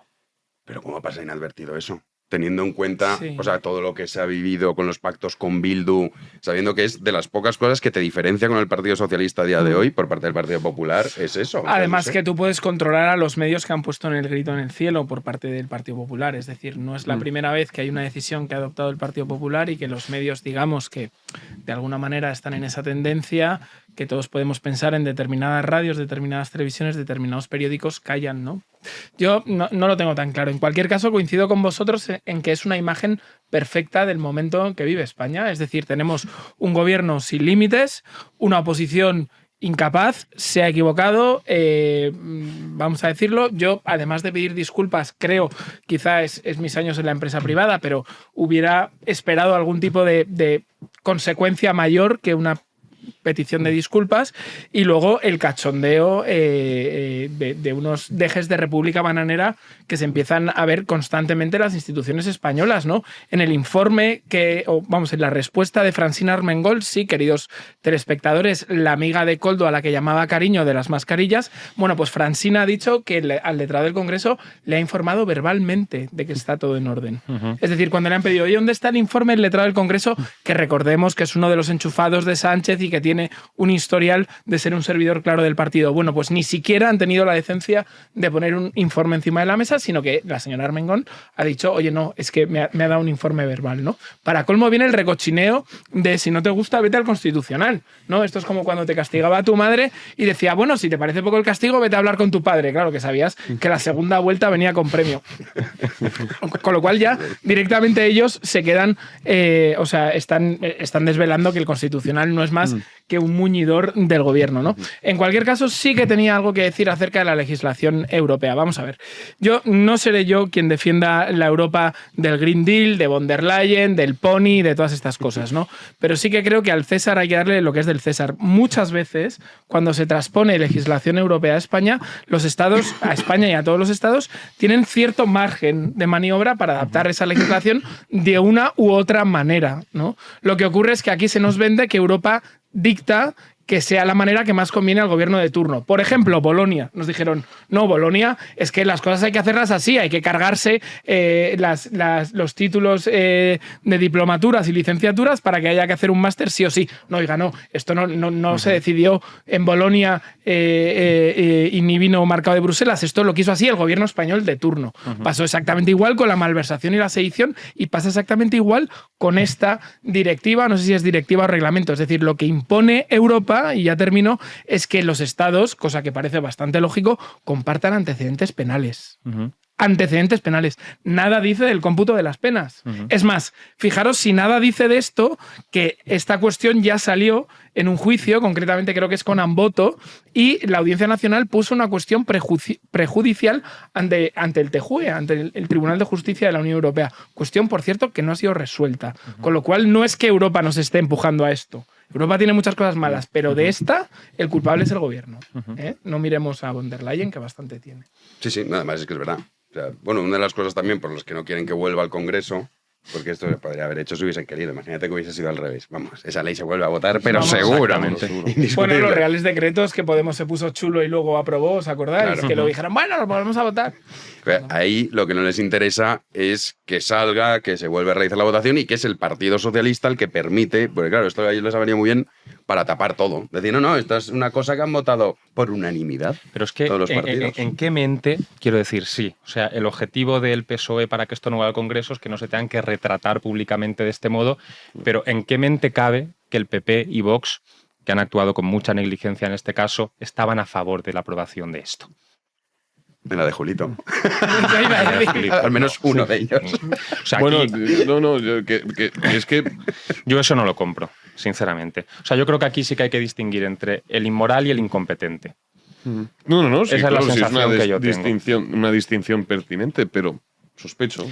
Pero ¿cómo pasa inadvertido eso? Teniendo en cuenta, Sí. o sea, todo lo que se ha vivido con los pactos con Bildu, sabiendo que es de las pocas cosas que te diferencia con el Partido Socialista a día de hoy por parte del Partido Popular, es eso. O sea, Además no sé. que tú puedes controlar a los medios que han puesto en el grito en el cielo por parte del Partido Popular. Es decir, no es la primera vez que hay una decisión que ha adoptado el Partido Popular y que los medios, digamos, que de alguna manera están en esa tendencia, que todos podemos pensar en determinadas radios, determinadas televisiones, determinados periódicos, callan, ¿no? Yo no lo tengo tan claro. En cualquier caso, coincido con vosotros en que es una imagen perfecta del momento en que vive España. Es decir, tenemos un gobierno sin límites, una oposición incapaz, se ha equivocado, vamos a decirlo. Yo, además de pedir disculpas, creo, quizá es mis años en la empresa privada, pero hubiera esperado algún tipo de consecuencia mayor que una petición de disculpas, y luego el cachondeo de unos dejes de República Bananera que se empiezan a ver constantemente en las instituciones españolas, ¿no? En el informe en la respuesta de Francina Armengol, sí, queridos telespectadores, la amiga de Koldo a la que llamaba cariño de las mascarillas, bueno, pues Francina ha dicho que al letrado del Congreso le ha informado verbalmente de que está todo en orden. Es decir, cuando le han pedido, oye, ¿dónde está el informe del letrado del Congreso? Que recordemos que es uno de los enchufados de Sánchez y que tiene un historial de ser un servidor claro del partido. Bueno, pues ni siquiera han tenido la decencia de poner un informe encima de la mesa, sino que la señora Armengol ha dicho, oye, no, es que me ha dado un informe verbal, ¿no? Para colmo viene el recochineo de si no te gusta, vete al Constitucional, ¿no? Esto es como cuando te castigaba a tu madre y decía, bueno, si te parece poco el castigo, vete a hablar con tu padre. Claro que sabías que la segunda vuelta venía con premio. Con lo cual ya directamente ellos se quedan, están desvelando que el Constitucional no es más que un muñidor del gobierno, ¿no? En cualquier caso, sí que tenía algo que decir acerca de la legislación europea. Vamos a ver. No seré yo quien defienda la Europa del Green Deal, de von der Leyen, del Pony, de todas estas cosas, ¿no? Pero sí que creo que al César hay que darle lo que es del César. Muchas veces, cuando se transpone legislación europea a España, los estados, a España y a todos los estados, tienen cierto margen de maniobra para adaptar esa legislación de una u otra manera, ¿no? Lo que ocurre es que aquí se nos vende que Europa dicta que sea la manera que más conviene al gobierno de turno. Por ejemplo, Bolonia. Nos dijeron, no, Bolonia, es que las cosas hay que hacerlas así, hay que cargarse los títulos de diplomaturas y licenciaturas para que haya que hacer un máster sí o sí. No, oiga, no, esto no se decidió en Bolonia y ni vino marcado de Bruselas, esto lo quiso así el gobierno español de turno. Pasó exactamente igual con la malversación y la sedición y pasa exactamente igual con esta directiva, no sé si es directiva o reglamento, es decir, lo que impone Europa, y ya termino, es que los estados, cosa que parece bastante lógico, compartan antecedentes penales. Antecedentes penales. Nada dice del cómputo de las penas. Es más, fijaros si nada dice de esto, que esta cuestión ya salió en un juicio, concretamente creo que es con Amboto, y la Audiencia Nacional puso una cuestión prejudicial ante el TJUE, ante el Tribunal de Justicia de la Unión Europea. Cuestión, por cierto, que no ha sido resuelta. Con lo cual, no es que Europa nos esté empujando a esto. Europa tiene muchas cosas malas, pero de esta, el culpable es el gobierno. No miremos a von der Leyen, que bastante tiene. Sí, nada más es que es verdad. O sea, bueno, una de las cosas también por las que no quieren que vuelva al Congreso, porque esto se podría haber hecho si hubiesen querido. Imagínate que hubiese sido al revés. Vamos, esa ley se vuelve a votar, pero Vamos, seguramente. Bueno, los reales decretos que Podemos se puso chulo y luego aprobó, ¿os acordáis? Claro. Que lo dijeron, bueno, los volvemos a votar. Ahí lo que no les interesa es que salga, que se vuelva a realizar la votación y que es el Partido Socialista el que permite, porque claro, esto a ellos les ha venido muy bien para tapar todo. Decir, no, esta es una cosa que han votado por unanimidad. Pero es que, todos los partidos. ¿en qué mente? Quiero decir, sí. O sea, el objetivo del PSOE para que esto no vaya al Congreso es que no se tengan que retratar públicamente de este modo, pero ¿en qué mente cabe que el PP y Vox, que han actuado con mucha negligencia en este caso, estaban a favor de la aprobación de esto? En la de Julito. Julito, Al menos no, uno sí. de ellos. O sea, Bueno, aquí- es que yo eso no lo compro, sinceramente. O sea, yo creo que aquí sí que hay que distinguir entre el inmoral y el incompetente. No, sí, Esa es la claro, sí, es sensación una que yo tengo. una distinción pertinente, pero sospecho.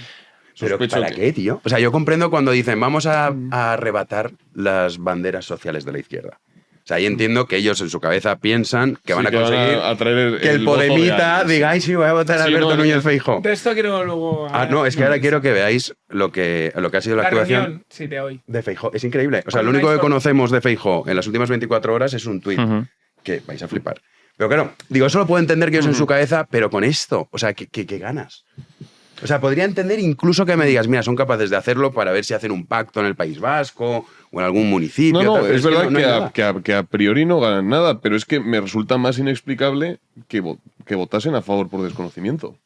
¿Pero Sospecho para que- qué, tío? O sea, yo comprendo cuando dicen vamos a arrebatar las banderas sociales de la izquierda. O sea, ahí entiendo que ellos en su cabeza piensan que Sí, van a que van a conseguir atraer que el voto de Podemita alguien, sí. diga, ay, sí, voy a votar a Sí, Alberto no, Núñez Feijóo. De esto quiero luego... No, es que ahora quiero que veáis lo que ha sido la actuación reunión, sí, de hoy. de Feijóo. Es increíble. O sea, Con lo una único que historia. conocemos de Feijóo en las últimas 24 horas es un tuit que vais a flipar. Pero claro, digo, eso lo puedo entender que ellos en su cabeza, pero con esto, o sea, ¿qué ganas? O sea, podría entender incluso que me digas, mira, son capaces de hacerlo para ver si hacen un pacto en el País Vasco o en algún municipio. No, tal, pero es verdad no hay nada. que a priori no ganan nada, pero es que me resulta más inexplicable que votasen a favor por desconocimiento.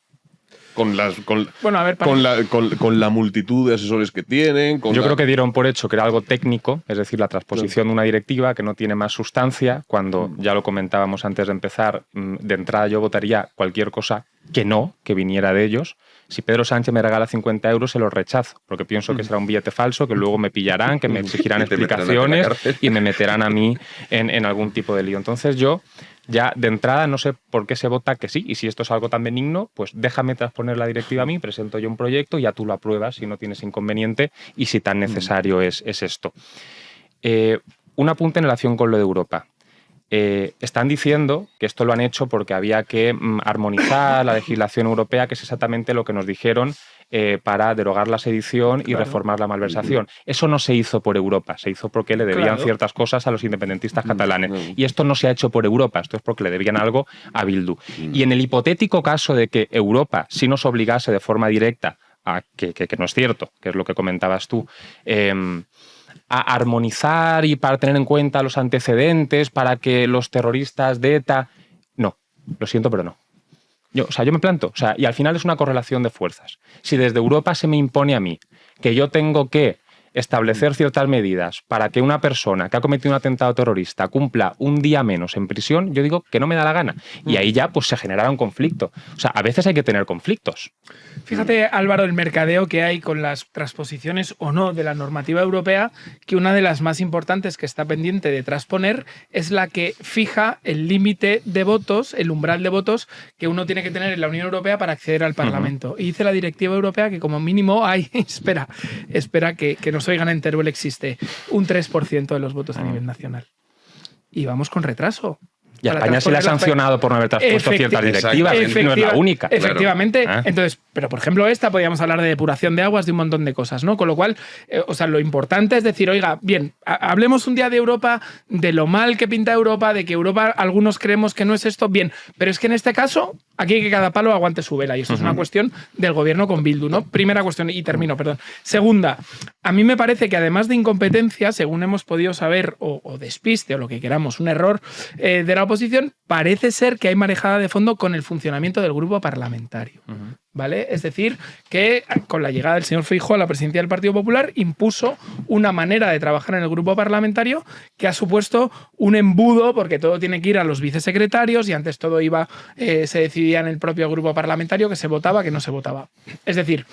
Bueno, a ver, con la multitud de asesores que tienen. Yo creo que dieron por hecho que era algo técnico, es decir, la transposición de una directiva que no tiene más sustancia, cuando ya lo comentábamos antes de empezar, de entrada yo votaría cualquier cosa que viniera de ellos. Si Pedro Sánchez me regala 50 euros, se los rechazo, porque pienso que será un billete falso, que luego me pillarán, que me exigirán Y te meterán aquí en la explicaciones cárcel. y me meterán a mí en algún tipo de lío. Entonces yo ya de entrada no sé por qué se vota que sí, y si esto es algo tan benigno, pues déjame transponer la directiva a mí, presento yo un proyecto y ya tú lo apruebas si no tienes inconveniente y si tan necesario es esto. Un apunte en relación con lo de Europa. Están diciendo que esto lo han hecho porque había que armonizar la legislación europea, que es exactamente lo que nos dijeron para derogar la sedición y reformar la malversación. Eso no se hizo por Europa, se hizo porque le debían ciertas cosas a los independentistas catalanes. Y esto no se ha hecho por Europa, esto es porque le debían algo a Bildu. Y en el hipotético caso de que Europa sí nos obligase de forma directa, a que no es cierto, que es lo que comentabas tú, a armonizar y para tener en cuenta los antecedentes, para que los terroristas de ETA... No, lo siento, pero no. Yo me planto. Y al final es una correlación de fuerzas. Si desde Europa se me impone a mí que yo tengo que establecer ciertas medidas para que una persona que ha cometido un atentado terrorista cumpla un día menos en prisión, yo digo que no me da la gana. Y ahí ya pues se generará un conflicto. A veces hay que tener conflictos. Fíjate, Álvaro, el mercadeo que hay con las transposiciones o no de la normativa europea, que una de las más importantes que está pendiente de transponer es la que fija el límite de votos, el umbral de votos que uno tiene que tener en la Unión Europea para acceder al Parlamento. Y dice la directiva europea que como mínimo hay, espera que nos oigan en Teruel, existe un 3% de los votos a nivel nacional. Y vamos con retraso. Y a España se le ha sancionado por no haber transpuesto ciertas directivas, no es la única. Efectivamente. Claro. Entonces, pero por ejemplo esta, podríamos hablar de depuración de aguas, de un montón de cosas, ¿no? Con lo cual, lo importante es decir, oiga, bien, hablemos un día de Europa, de lo mal que pinta Europa, de que Europa, algunos creemos que no es esto, bien, pero es que en este caso, aquí hay que cada palo aguante su vela, y esto es una cuestión del gobierno con Bildu, ¿no? Primera cuestión, y termino, perdón. Segunda, a mí me parece que además de incompetencia, según hemos podido saber, o despiste, o lo que queramos, un error de la oposición, parece ser que hay marejada de fondo con el funcionamiento del grupo parlamentario. ¿Vale? Es decir, que con la llegada del señor Feijóo a la presidencia del Partido Popular impuso una manera de trabajar en el grupo parlamentario que ha supuesto un embudo, porque todo tiene que ir a los vicesecretarios y antes todo iba, se decidía en el propio grupo parlamentario, que se votaba, que no se votaba. Es decir,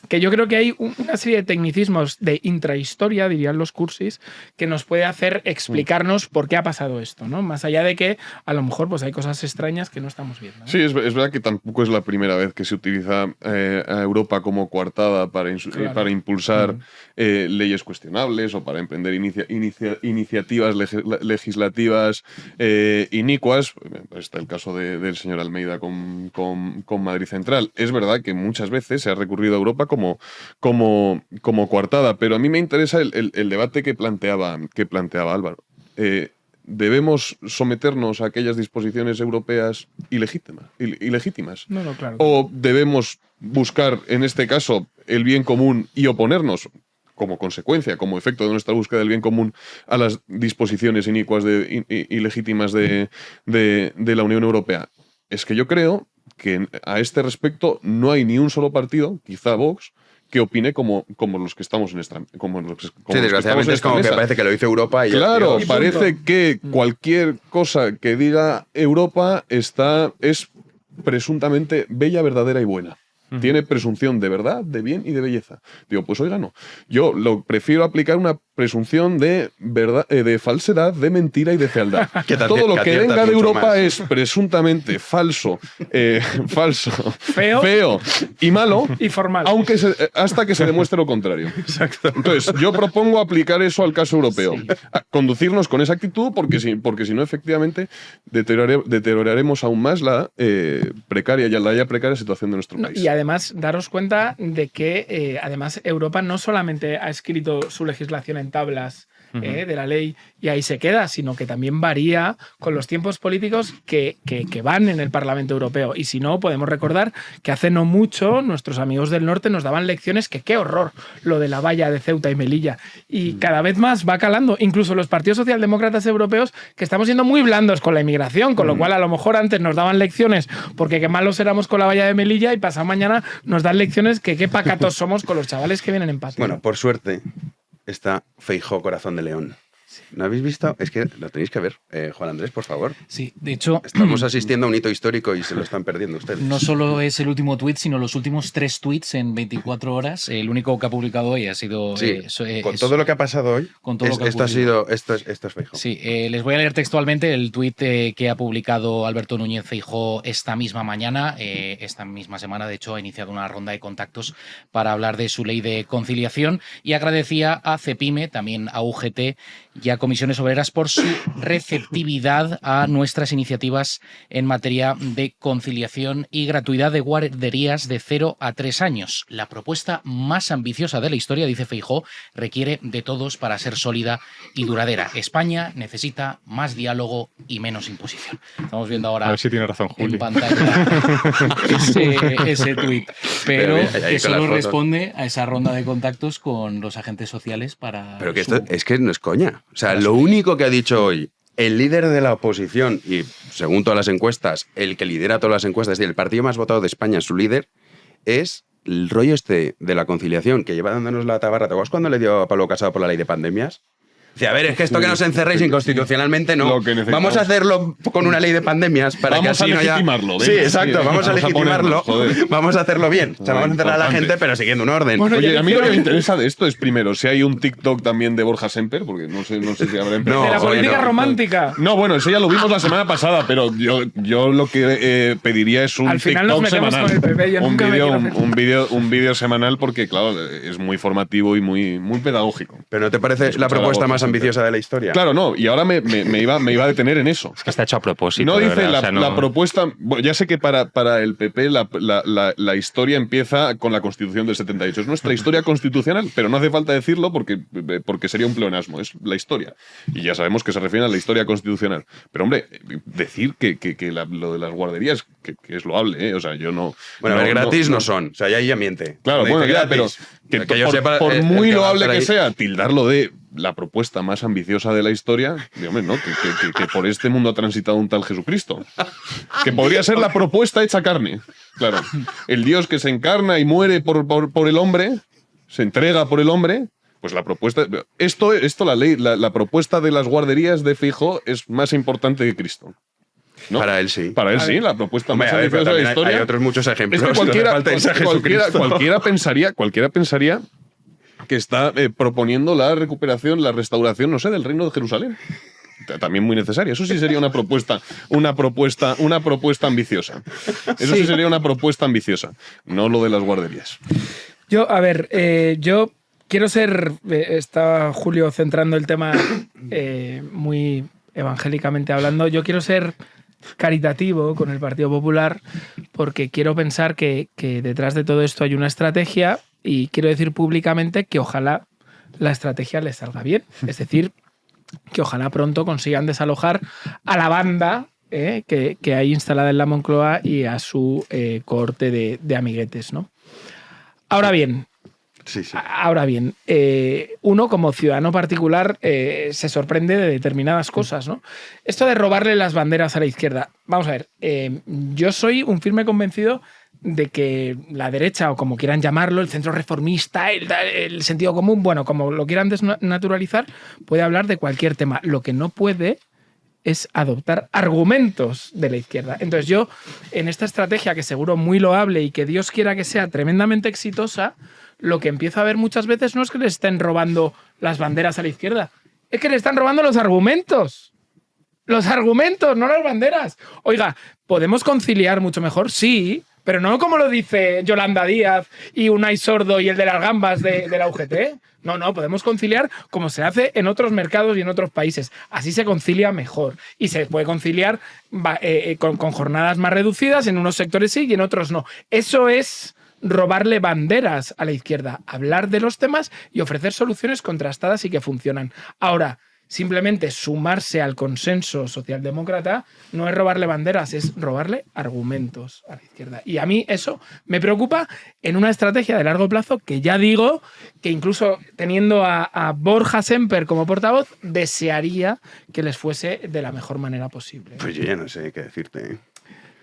que yo creo que hay una serie de tecnicismos de intrahistoria, dirían los cursis, que nos puede hacer explicarnos por qué ha pasado esto, ¿no? Más allá de que a lo mejor pues hay cosas extrañas que no estamos viendo, ¿no? Sí, es verdad que tampoco es la primera vez que se utiliza a Europa como coartada para impulsar leyes cuestionables o para emprender iniciativas legislativas inicuas. Está el caso del señor Almeida con Madrid Central. Es verdad que muchas veces se ha recurrido a Europa como coartada, pero a mí me interesa el debate que planteaba Álvaro. ¿Debemos someternos a aquellas disposiciones europeas ilegítimas? No, claro. ¿O debemos buscar, en este caso, el bien común y oponernos, como consecuencia, como efecto de nuestra búsqueda del bien común, a las disposiciones inicuas ilegítimas de la Unión Europea? Es que yo creo que a este respecto no hay ni un solo partido, quizá Vox, que opine como los que estamos en esta mesa. Sí, desgraciadamente es como que parece que lo dice Europa y... Claro, y parece que cualquier cosa que diga Europa es presuntamente bella, verdadera y buena. Tiene presunción de verdad, de bien y de belleza. Digo, pues oiga, no. Yo prefiero aplicar una presunción de verdad, de falsedad, de mentira y de fealdad. Todo lo que venga de Europa es presuntamente falso, feo y malo, y formal. Hasta que se demuestre lo contrario. Entonces, yo propongo aplicar eso al caso europeo. Conducirnos con esa actitud, porque si no, efectivamente, deterioraremos aún más la precaria situación de nuestro país. Y además, daros cuenta de que además Europa no solamente ha escrito su legislación en tablas de la ley y ahí se queda, sino que también varía con los tiempos políticos que van en el Parlamento Europeo. Y si no, podemos recordar que hace no mucho nuestros amigos del norte nos daban lecciones que qué horror lo de la valla de Ceuta y Melilla. Y cada vez más va calando, incluso los partidos socialdemócratas europeos, que estamos siendo muy blandos con la inmigración, con lo cual a lo mejor antes nos daban lecciones porque qué malos éramos con la valla de Melilla y pasado mañana nos dan lecciones que qué pacatos somos con los chavales que vienen en patio. Bueno, por suerte está Feijóo Corazón de León. ¿No habéis visto? Es que lo tenéis que ver. Juan Andrés, por favor. Sí, de hecho... Estamos asistiendo a un hito histórico y se lo están perdiendo ustedes. No solo es el último tuit, sino los últimos 3 tweets en 24 horas. El único que ha publicado hoy ha sido... Sí, con todo lo que ha pasado hoy, con todo lo que esto es Feijóo. Sí, les voy a leer textualmente el tuit que ha publicado Alberto Núñez Feijóo esta misma mañana. Esta misma semana, de hecho, ha iniciado una ronda de contactos para hablar de su ley de conciliación y agradecía a CEPIME, también a UGT y a Comisiones Obreras por su receptividad a nuestras iniciativas en materia de conciliación y gratuidad de guarderías de 0 a 3 años. La propuesta más ambiciosa de la historia, dice Feijóo, requiere de todos para ser sólida y duradera. España necesita más diálogo y menos imposición. Estamos viendo ahora a ver si tiene razón, Juli, en pantalla ese tuit, pero que solo responde a esa ronda de contactos con los agentes sociales para... Pero que esto es que no es coña. O sea, lo único que ha dicho hoy el líder de la oposición y, según todas las encuestas, el que lidera todas las encuestas y el partido más votado de España, su líder, es el rollo este de la conciliación que lleva dándonos la tabarra. ¿Te acuerdas cuando le dio a Pablo Casado por la ley de pandemias? Dice, a ver, es que esto que nos encerréis inconstitucionalmente no. Vamos a hacerlo con una ley de pandemias para que así no haya... Sí, exacto, vamos a legitimarlo. Vamos a hacerlo bien. O sea, vamos a encerrar a la gente, pero siguiendo un orden. Bueno, oye, a mí lo que me interesa de esto es, primero, si hay un TikTok también de Borja Semper, porque no sé si habrá empezado. De la política romántica. No, bueno, eso ya lo vimos la semana pasada, pero yo lo que pediría es un Al final TikTok nos metemos semanal. Con el PP, yo nunca un vídeo semanal, porque, claro, es muy formativo y muy pedagógico. ¿Pero no te parece la propuesta más ambiciosa de la historia? Claro, no, y ahora me iba a detener en eso. Es que está hecho a propósito. No dice verdad, la propuesta. Bueno, ya sé que para el PP la historia empieza con la Constitución del 78. Es nuestra historia constitucional, pero no hace falta decirlo porque sería un pleonasmo. Es la historia. Y ya sabemos que se refiere a la historia constitucional. Pero, hombre, decir que lo de las guarderías que es loable, ¿eh? O sea, yo no. Bueno, a ver, gratis no son. O sea, ya miente. Claro, bueno, ya, pero que yo sepa, por muy loable que sea, tildarlo de la propuesta más ambiciosa de la historia, hombre, no, que por este mundo ha transitado un tal Jesucristo. Que podría ser la propuesta hecha carne. Claro, el Dios que se encarna y muere por el hombre, se entrega por el hombre. Pues la propuesta, la propuesta de las guarderías de Feijóo es más importante que Cristo. ¿No? Para él sí. Para él sí, la propuesta más ambiciosa de la historia. Hay otros muchos ejemplos. Es que cualquiera pensaría que está proponiendo la recuperación, la restauración, no sé, del reino de Jerusalén. También muy necesaria. Eso sí sería una propuesta ambiciosa. Eso sí sería una propuesta ambiciosa, no lo de las guarderías. Yo quiero ser, está Julio centrando el tema muy evangélicamente hablando, yo quiero ser caritativo con el Partido Popular porque quiero pensar que detrás de todo esto hay una estrategia y quiero decir públicamente que ojalá la estrategia les salga bien. Es decir, que ojalá pronto consigan desalojar a la banda que hay instalada en la Moncloa y a su cohorte de amiguetes, ¿no? Ahora bien, uno como ciudadano particular se sorprende de determinadas cosas, ¿no? Esto de robarle las banderas a la izquierda. Vamos a ver, yo soy un firme convencido de que la derecha, o como quieran llamarlo, el centro reformista, el sentido común, bueno, como lo quieran desnaturalizar, puede hablar de cualquier tema. Lo que no puede es adoptar argumentos de la izquierda. Entonces yo, en esta estrategia que seguro muy loable y que Dios quiera que sea tremendamente exitosa, lo que empiezo a ver muchas veces no es que le estén robando las banderas a la izquierda, es que le están robando los argumentos. Los argumentos, no las banderas. Oiga, ¿podemos conciliar mucho mejor? Sí, pero no como lo dice Yolanda Díaz y Unai Sordo y el de las gambas de la UGT. No, podemos conciliar como se hace en otros mercados y en otros países. Así se concilia mejor. Y se puede conciliar con jornadas más reducidas, en unos sectores sí y en otros no. Eso es robarle banderas a la izquierda, hablar de los temas y ofrecer soluciones contrastadas y que funcionan. Ahora, simplemente sumarse al consenso socialdemócrata no es robarle banderas, es robarle argumentos a la izquierda. Y a mí eso me preocupa en una estrategia de largo plazo que ya digo que incluso teniendo a Borja Semper como portavoz, desearía que les fuese de la mejor manera posible. Pues yo ya no sé qué decirte.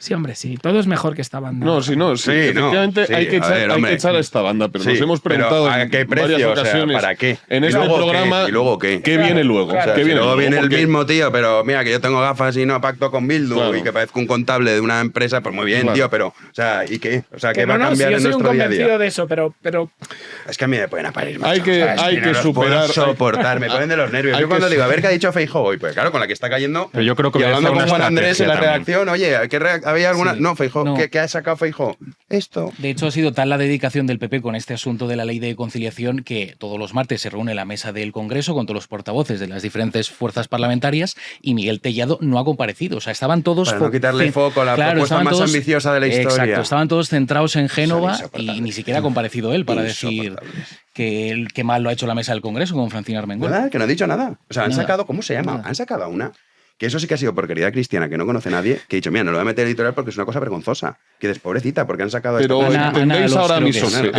Sí, hombre, sí. Todo es mejor que esta banda. Sí, efectivamente hay que echar a esta banda, pero nos hemos preguntado ¿a qué en precio? varias ocasiones, O sea, ¿para qué? En este programa, ¿Y luego qué? ¿Qué viene luego? Claro. ¿Qué viene luego viene el Porque- mismo tío, pero mira, que yo tengo gafas y no pacto con Bildu Claro. y que parezco un contable de una empresa, pues muy bien, Claro. tío, pero, o sea, ¿y qué? O sea, ¿qué va a no, cambiar si yo en soy un nuestro día a convencido día? de eso, pero Es que a mí me pueden aparecer Hay que superar- puedo soportar, me ponen de los nervios. hay Yo cuando que- digo, a ver qué ha dicho Feijóo hoy, pues claro, con la que está cayendo. Pero yo creo que y obedece hablando a con una Juan Andrés en la estrategia redacción, oye, ¿había alguna? Sí. No, Feijóo, No. ¿qué ha sacado Feijóo? Esto. De hecho, ha sido tal la dedicación del PP con este asunto de la ley de conciliación que todos los martes se reúne la mesa del Congreso con todos los portavoces de las diferentes fuerzas parlamentarias y Miguel Tellado no ha comparecido. O sea, estaban todos... Para no quitarle foco a la propuesta estaban más ambiciosa de la historia. Exacto, estaban todos centrados en Génova Son insoportables. y ni siquiera ha comparecido él para decir que mal lo ha hecho la mesa del Congreso con Francina Armengol. Nada, que no ha dicho nada. O sea, han Nada. sacado, ¿cómo se llama? Nada. Han sacado a una. Que eso sí que ha sido por querida cristiana, que no conoce nadie, que he dicho, mira, no lo voy a meter editorial porque es una cosa vergonzosa. Que des pobrecita, porque han sacado a Pero esta persona.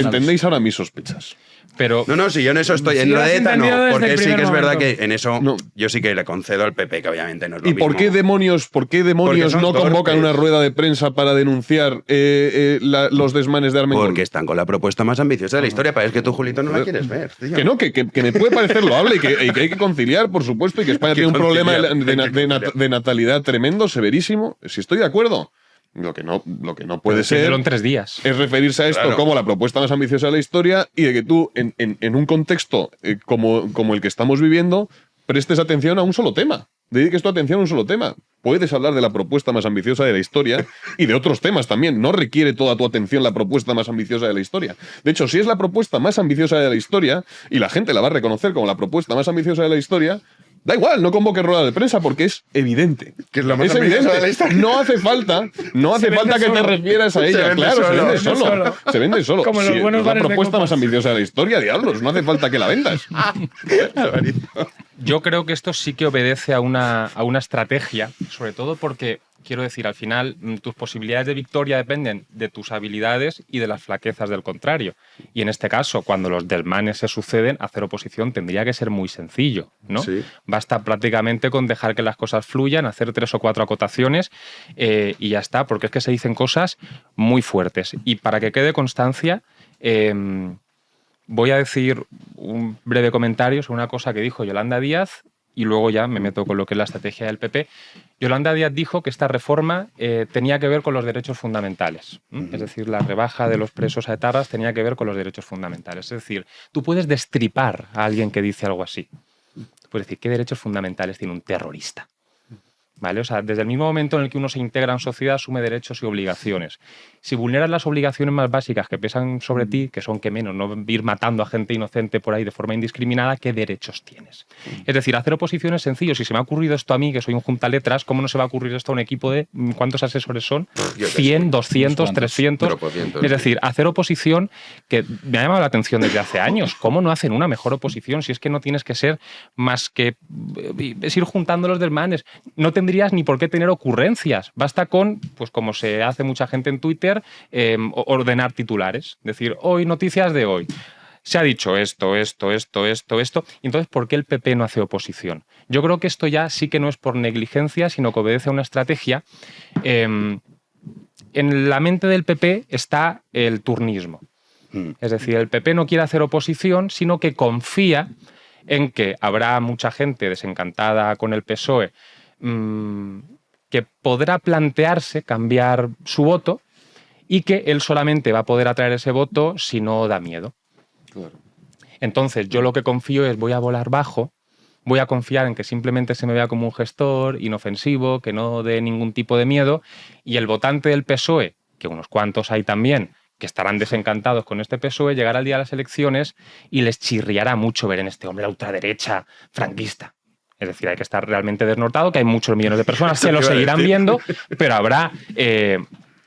entendéis ahora mis sospechas. Pero No, si yo en eso estoy. Si En lo lo has de ETA entendido no, desde porque el sí primer que es verdad momento. que en eso yo sí que le concedo al PP, que obviamente no es lo ¿Y mismo. por qué demonios Porque son no convocan torpes. una rueda de prensa para denunciar los desmanes de Armengol? Porque están con la propuesta más ambiciosa de la historia. Parece que tú, Julito, no la quieres ver. Tío. Que no, que me puede parecer loable y que hay que conciliar, por supuesto, y que España Hay que tiene un problema conciliar. de natalidad tremendo, severísimo. Si estoy de acuerdo. Lo que no puede ser Defiéndelo en 3 días. es referirse a esto Claro. como la propuesta más ambiciosa de la historia y de que tú, en un contexto como el que estamos viviendo, prestes atención a un solo tema. Dediques tu atención a un solo tema. Puedes hablar de la propuesta más ambiciosa de la historia y de otros temas también. No requiere toda tu atención la propuesta más ambiciosa de la historia. De hecho, si es la propuesta más ambiciosa de la historia y la gente la va a reconocer como la propuesta más ambiciosa de la historia, da igual, no convoques rueda de prensa porque es evidente. Que es lo más Es ambicioso evidente. de la historia. No hace falta Se vende que te solo. refieras a Se ella. vende Claro, solo. se vende Se vende solo. Se vende solo. Como los Sí, buenos es la bares de propuesta copas. más ambiciosa de la historia, diablos. No hace falta que la vendas. Yo creo que esto sí que obedece a una estrategia, sobre todo porque, quiero decir, al final tus posibilidades de victoria dependen de tus habilidades y de las flaquezas del contrario. Y en este caso, cuando los desmanes se suceden, hacer oposición tendría que ser muy sencillo, ¿no? Sí. Basta prácticamente con dejar que las cosas fluyan, hacer 3 o 4 acotaciones y ya está, porque es que se dicen cosas muy fuertes. Y para que quede constancia, voy a decir un breve comentario sobre una cosa que dijo Yolanda Díaz y luego ya me meto con lo que es la estrategia del PP. Yolanda Díaz dijo que esta reforma tenía que ver con los derechos fundamentales. Es decir, la rebaja de los presos a etarras tenía que ver con los derechos fundamentales. Es decir, tú puedes destripar a alguien que dice algo así. Puedes decir, ¿qué derechos fundamentales tiene un terrorista? ¿Vale? O sea, desde el mismo momento en el que uno se integra en sociedad, asume derechos y obligaciones. Si vulneras las obligaciones más básicas que pesan sobre ti, que son que menos, no ir matando a gente inocente por ahí de forma indiscriminada, ¿qué derechos tienes? Es decir, hacer oposición es sencillo. Si se me ha ocurrido esto a mí, que soy un juntaletras, ¿cómo no se va a ocurrir esto a un equipo de cuántos asesores son? Yo qué 100, sé, 200, 300. Tropocientos, Es sí. decir, hacer oposición que me ha llamado la atención desde hace años. ¿Cómo no hacen una mejor oposición si es que no tienes que ser más que es ir juntando los desmanes? No tendrías ni por qué tener ocurrencias. Basta con, pues como se hace mucha gente en Twitter, ordenar titulares. Decir, hoy, noticias de hoy. Se ha dicho esto. Y entonces, ¿por qué el PP no hace oposición? Yo creo que esto ya sí que no es por negligencia, sino que obedece a una estrategia. En la mente del PP está el turnismo. Es decir, el PP no quiere hacer oposición, sino que confía en que habrá mucha gente desencantada con el PSOE que podrá plantearse cambiar su voto y que él solamente va a poder atraer ese voto si no da miedo. Claro. Entonces, yo lo que confío es voy a volar bajo, voy a confiar en que simplemente se me vea como un gestor inofensivo, que no dé ningún tipo de miedo, y el votante del PSOE, que unos cuantos hay también, que estarán desencantados con este PSOE, llegará el día de las elecciones y les chirriará mucho ver en este hombre la ultraderecha franquista. Es decir, hay que estar realmente desnortado, que hay muchos millones de personas que lo seguirán viendo, pero habrá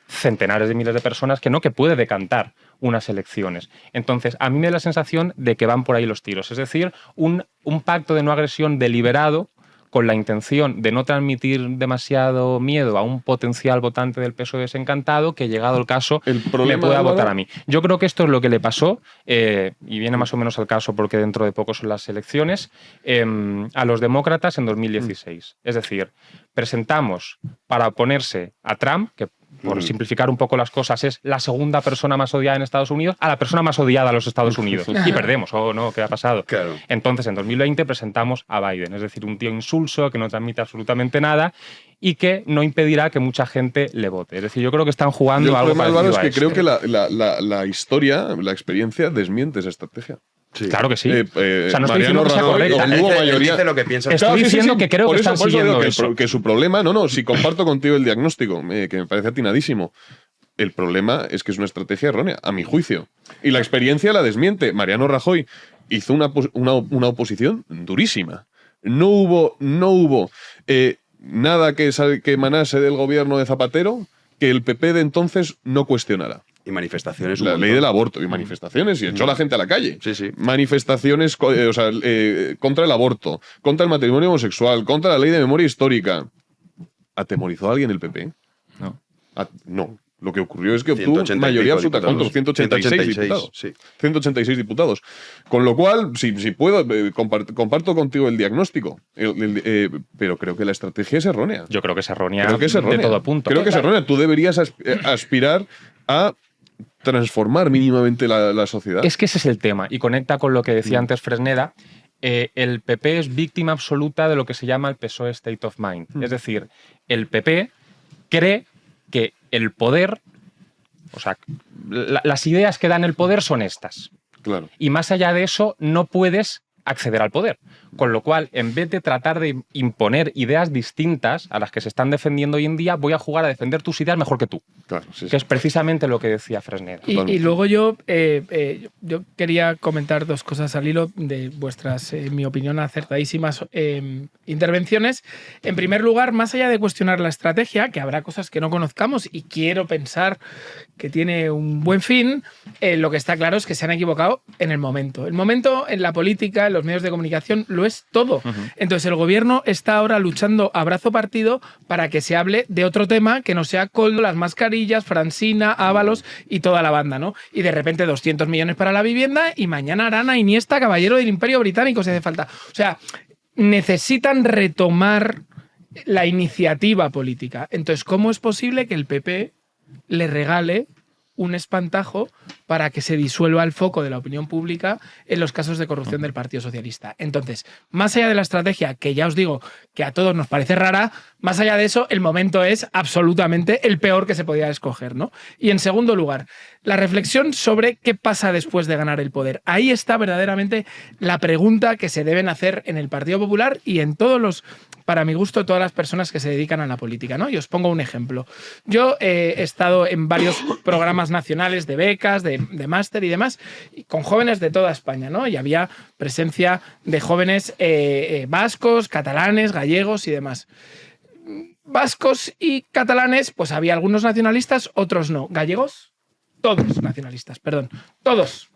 centenares de miles de personas que no, que puede decantar unas elecciones. Entonces, a mí me da la sensación de que van por ahí los tiros. Es decir, un pacto de no agresión deliberado con la intención de no transmitir demasiado miedo a un potencial votante del PSOE desencantado que, llegado el caso, me pueda votar a mí. Yo creo que esto es lo que le pasó, y viene más o menos al caso porque dentro de poco son las elecciones, a los demócratas en 2016. Es decir, presentamos para oponerse a Trump, que por simplificar un poco las cosas, es la segunda persona más odiada en Estados Unidos, a la persona más odiada a los Estados Unidos. Y perdemos, ¿o no? ¿Qué ha pasado? Claro. Entonces, en 2020 presentamos a Biden, es decir, un tío insulso que no transmite absolutamente nada y que no impedirá que mucha gente le vote. Es decir, yo creo que están jugando algo parecido a es que esto. creo que la historia, la experiencia, desmiente esa estrategia. Sí. Claro que sí. O sea, no estoy Mariano diciendo que sea Rajoy correcta. obtuvo mayoría. Dice lo que piensa. Estoy diciendo que creo Por que eso, están por eso digo siguiendo eso. que su problema, si comparto contigo el diagnóstico, que me parece atinadísimo, el problema es que es una estrategia errónea, a mi juicio. Y la experiencia la desmiente. Mariano Rajoy hizo una oposición durísima. No hubo nada que emanase del gobierno de Zapatero que el PP de entonces no cuestionara. Y manifestaciones. La ley del aborto y manifestaciones, y echó a la gente a la calle. Sí, sí. Manifestaciones contra el aborto, contra el matrimonio homosexual, contra la ley de memoria histórica. ¿Atemorizó a alguien el PP? No. No. Lo que ocurrió es que obtuvo mayoría absoluta contra 186 diputados. Sí. 186 diputados. Con lo cual, si puedo, comparto contigo el diagnóstico. Pero creo que la estrategia es errónea. Yo creo que es errónea, de todo punto. Creo que es errónea. Tú deberías aspirar a transformar mínimamente la sociedad. Es que ese es el tema, y conecta con lo que decía antes Fresneda. El PP es víctima absoluta de lo que se llama el PSOE State of Mind. Es decir, el PP cree que el poder, o sea, las ideas que dan el poder son estas. Claro. Y más allá de eso, no puedes acceder al poder. Con lo cual, en vez de tratar de imponer ideas distintas a las que se están defendiendo hoy en día, voy a jugar a defender tus ideas mejor que tú. Claro, sí, que es precisamente lo que decía Fresneda. Y luego yo quería comentar dos cosas al hilo de vuestras, en mi opinión, acertadísimas intervenciones. En primer lugar, más allá de cuestionar la estrategia, que habrá cosas que no conozcamos y quiero pensar que tiene un buen fin, lo que está claro es que se han equivocado en el momento. El momento en la política, en los medios de comunicación, lo es todo. Entonces el gobierno está ahora luchando a brazo partido para que se hable de otro tema que no sea Koldo, las mascarillas, Francina, Ábalos y toda la banda, ¿no? Y de repente 200 millones para la vivienda y mañana Arana, Iniesta, caballero del Imperio Británico si hace falta. O sea, necesitan retomar la iniciativa política. Entonces, ¿cómo es posible que el PP le regale un espantajo para que se disuelva el foco de la opinión pública en los casos de corrupción del Partido Socialista? Entonces, más allá de la estrategia, que ya os digo que a todos nos parece rara, más allá de eso, el momento es absolutamente el peor que se podía escoger, ¿no? Y en segundo lugar, la reflexión sobre qué pasa después de ganar el poder. Ahí está verdaderamente la pregunta que se deben hacer en el Partido Popular y en todos los, para mi gusto, todas las personas que se dedican a la política, ¿no? Y os pongo un ejemplo. Yo he estado en varios programas nacionales de becas, de máster y demás, con jóvenes de toda España, ¿no? Y había presencia de jóvenes vascos, catalanes, gallegos y demás. Vascos y catalanes, pues había algunos nacionalistas, otros no. Gallegos, todos nacionalistas, perdón. Todos.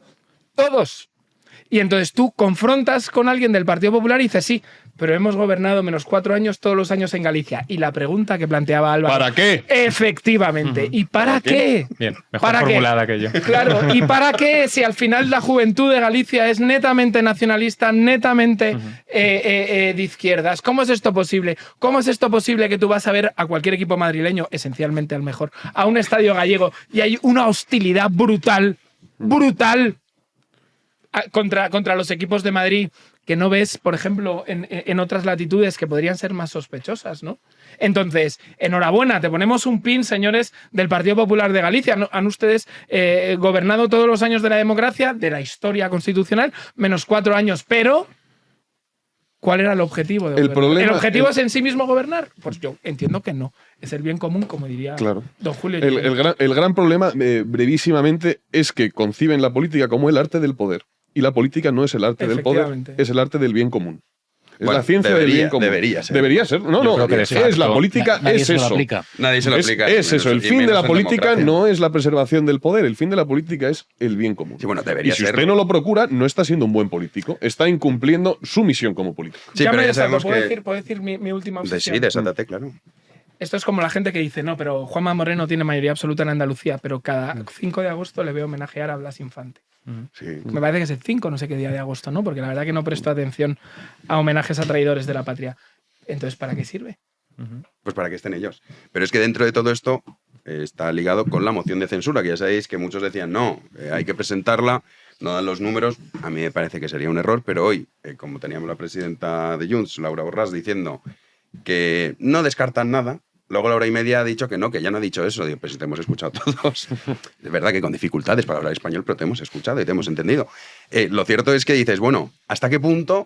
Y entonces tú confrontas con alguien del Partido Popular y dices, sí, pero hemos gobernado -4 años todos los años en Galicia. Y la pregunta que planteaba Álvaro... ¿Para qué? Efectivamente. ¿Y para qué? Bien, mejor formulada que yo. Claro, ¿y para qué si al final la juventud de Galicia es netamente nacionalista, netamente de izquierdas? ¿Cómo es esto posible? ¿Cómo es esto posible que tú vas a ver a cualquier equipo madrileño, esencialmente al mejor, a un estadio gallego y hay una hostilidad brutal contra los equipos de Madrid que no ves, por ejemplo, en otras latitudes que podrían ser más sospechosas, ¿no? Entonces, enhorabuena, te ponemos un pin, señores del Partido Popular de Galicia. Han ustedes gobernado todos los años de la democracia, de la historia constitucional, menos 4 años, pero ¿cuál era el objetivo de gobernar? ¿El objetivo es en sí mismo gobernar? Pues yo entiendo que no. Es el bien común, como diría don Julio. El gran problema, brevísimamente, es que conciben la política como el arte del poder. Y la política no es el arte del poder, es el arte del bien común. Es la ciencia del bien común. Debería ser. Debería ser. No, es la política, es eso. Nadie se lo aplica. Es eso. El fin de la política no es la preservación del poder. El fin de la política es el bien común. Sí, bueno, debería y si ser. usted no lo procura, no está siendo un buen político. Está incumpliendo su misión como político. Sí, pero ya sabemos que... ¿Puedo decir mi última obsesión? Sí, desátate, claro. Esto es como la gente que dice, no, pero Juanma Moreno tiene mayoría absoluta en Andalucía, pero cada 5 de agosto le veo homenajear a Blas Infante. Sí. Me parece que es el 5, no sé qué día de agosto, ¿no? Porque la verdad que no presto atención a homenajes a traidores de la patria. Entonces, ¿para qué sirve? Pues para que estén ellos. Pero es que dentro de todo esto está ligado con la moción de censura, que ya sabéis que muchos decían, no, hay que presentarla, no dan los números. A mí me parece que sería un error, pero hoy, como teníamos la presidenta de Junts, Laura Borràs, diciendo que no descartan nada, luego a la hora y media ha dicho que no, que ya no ha dicho eso. Digo, pues te hemos escuchado todos. Es verdad que con dificultades para hablar español, pero te hemos escuchado y te hemos entendido. Lo cierto es que dices, bueno, ¿hasta qué punto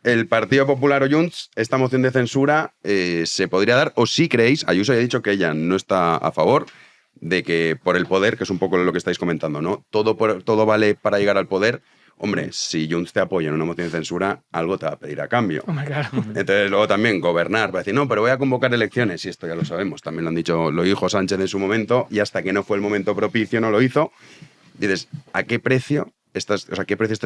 el Partido Popular o Junts, esta moción de censura se podría dar? O si creéis, Ayuso ya ha dicho que ella no está a favor de que por el poder, que es un poco lo que estáis comentando, ¿no? Todo vale para llegar al poder. Hombre, si Junts te apoya en una moción de censura, algo te va a pedir a cambio. Claro. Entonces, luego también gobernar, para decir, no, pero voy a convocar elecciones, y esto ya lo sabemos, también lo han dicho, lo dijo Sánchez en su momento, y hasta que no fue el momento propicio no lo hizo. Dices, ¿a qué precio estás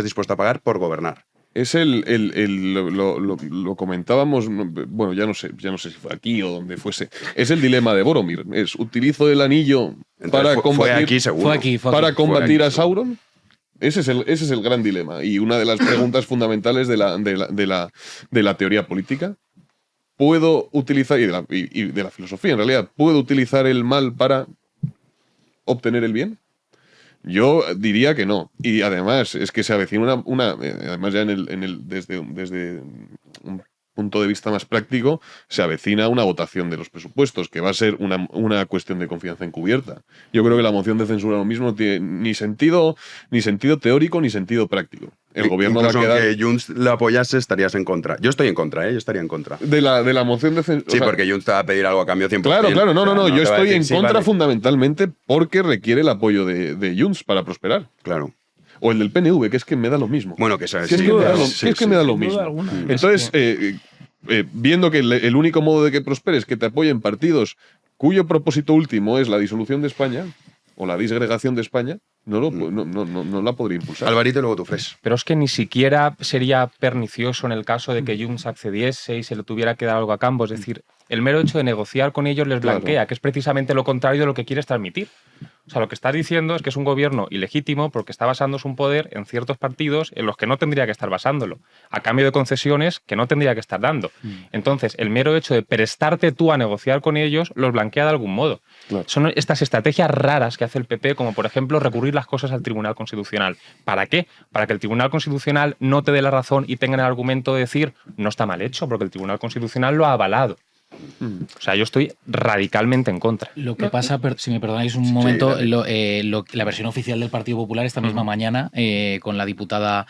dispuesto a pagar por gobernar? Es lo comentábamos, bueno, ya no sé si fue aquí o donde fuese. Es el dilema de Boromir. Es, ¿utilizo el anillo para combatir a Sauron? Ese es el gran dilema y una de las preguntas fundamentales de la teoría política. ¿Puedo utilizar, y de la filosofía en realidad, ¿puedo utilizar el mal para obtener el bien? Yo diría que no. Y además es que se avecina además ya desde un punto de vista más práctico, se avecina una votación de los presupuestos, que va a ser una cuestión de confianza encubierta. Yo creo que la moción de censura ahora mismo no tiene ni sentido teórico ni sentido práctico. El gobierno va a quedar... Aunque Junts la apoyase, estarías en contra. Yo estoy en contra, yo estaría en contra. De la moción de censura. Sí, porque Junts te va a pedir algo a cambio 100%. Claro, no, yo estoy en contra vale. Fundamentalmente porque requiere el apoyo de Junts para prosperar. Claro. O el del PNV, que es que me da lo mismo. Bueno, que sabes. Es que me da lo mismo. Entonces, viendo que el único modo de que prospere es que te apoyen partidos cuyo propósito último es la disolución de España o la disgregación de España, no la podría impulsar. Alvarito y luego tú, Fres. Pero es que ni siquiera sería pernicioso en el caso de que Junts accediese y se le tuviera que dar algo a cambio. Es decir, el mero hecho de negociar con ellos les blanquea, que es precisamente lo contrario de lo que quieres transmitir. O sea, lo que estás diciendo es que es un gobierno ilegítimo porque está basando su poder en ciertos partidos en los que no tendría que estar basándolo, a cambio de concesiones que no tendría que estar dando. Entonces, el mero hecho de prestarte tú a negociar con ellos los blanquea de algún modo. Claro. Son estas estrategias raras que hace el PP, como por ejemplo recurrir las cosas al Tribunal Constitucional. ¿Para qué? Para que el Tribunal Constitucional no te dé la razón y tenga el argumento de decir no está mal hecho, porque el Tribunal Constitucional lo ha avalado. O sea, yo estoy radicalmente en contra. Lo que pasa, si me perdonáis un momento, la versión oficial del Partido Popular esta misma mañana con la diputada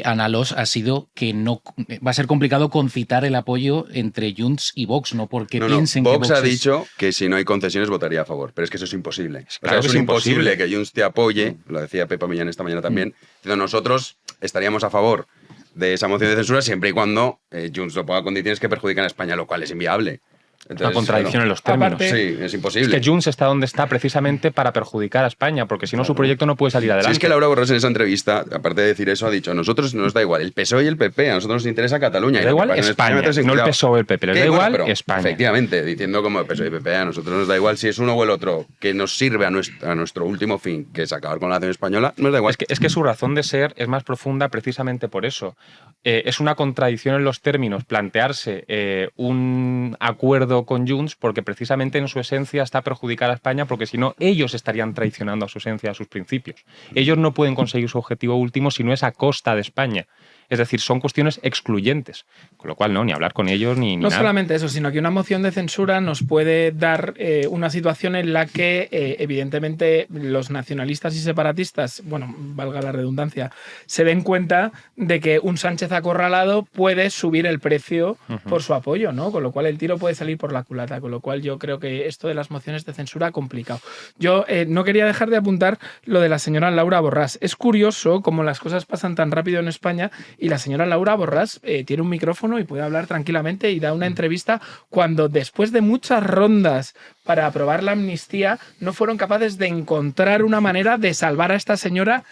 Ana Los ha sido que no va a ser complicado concitar el apoyo entre Junts y Vox, no porque piensen que Vox ha dicho que si no hay concesiones votaría a favor, pero es que eso es imposible. Claro, es imposible que Junts te apoye, lo decía Pepa Millán esta mañana también, diciendo nosotros estaríamos a favor de esa moción de censura siempre y cuando Junts lo ponga condiciones que perjudican a España, lo cual es inviable. Entonces, una contradicción en los términos. Aparte, sí, es imposible. Es que Junts está donde está precisamente para perjudicar a España, porque si no su proyecto no puede salir adelante. Sí, es que Laura Borràs en esa entrevista, aparte de decir eso, ha dicho, a nosotros nos da igual el PSOE y el PP, a nosotros nos interesa Cataluña. Da igual España, no el PSOE o el PP, da igual España. Efectivamente, diciendo como el PSOE y el PP, a nosotros nos da igual si es uno o el otro, que nos sirve a nuestro último fin, que es acabar con la nación española, nos da igual. Es que su razón de ser es más profunda precisamente por eso. Es una contradicción en los términos plantearse un acuerdo con Junts porque precisamente en su esencia está perjudicar a España, porque si no, ellos estarían traicionando a su esencia, a sus principios. Ellos no pueden conseguir su objetivo último si no es a costa de España. Es decir, son cuestiones excluyentes, con lo cual no, ni hablar con ellos ni No nada. solamente eso, sino que una moción de censura nos puede dar una situación en la que, evidentemente, los nacionalistas y separatistas, bueno, valga la redundancia, se den cuenta de que un Sánchez acorralado puede subir el precio por su apoyo, ¿no? Con lo cual el tiro puede salir por la culata, con lo cual yo creo que esto de las mociones de censura complicado. Yo no quería dejar de apuntar lo de la señora Laura Borràs. Es curioso cómo las cosas pasan tan rápido en España y la señora Laura Borràs tiene un micrófono y puede hablar tranquilamente y da una entrevista cuando después de muchas rondas para aprobar la amnistía no fueron capaces de encontrar una manera de salvar a esta señora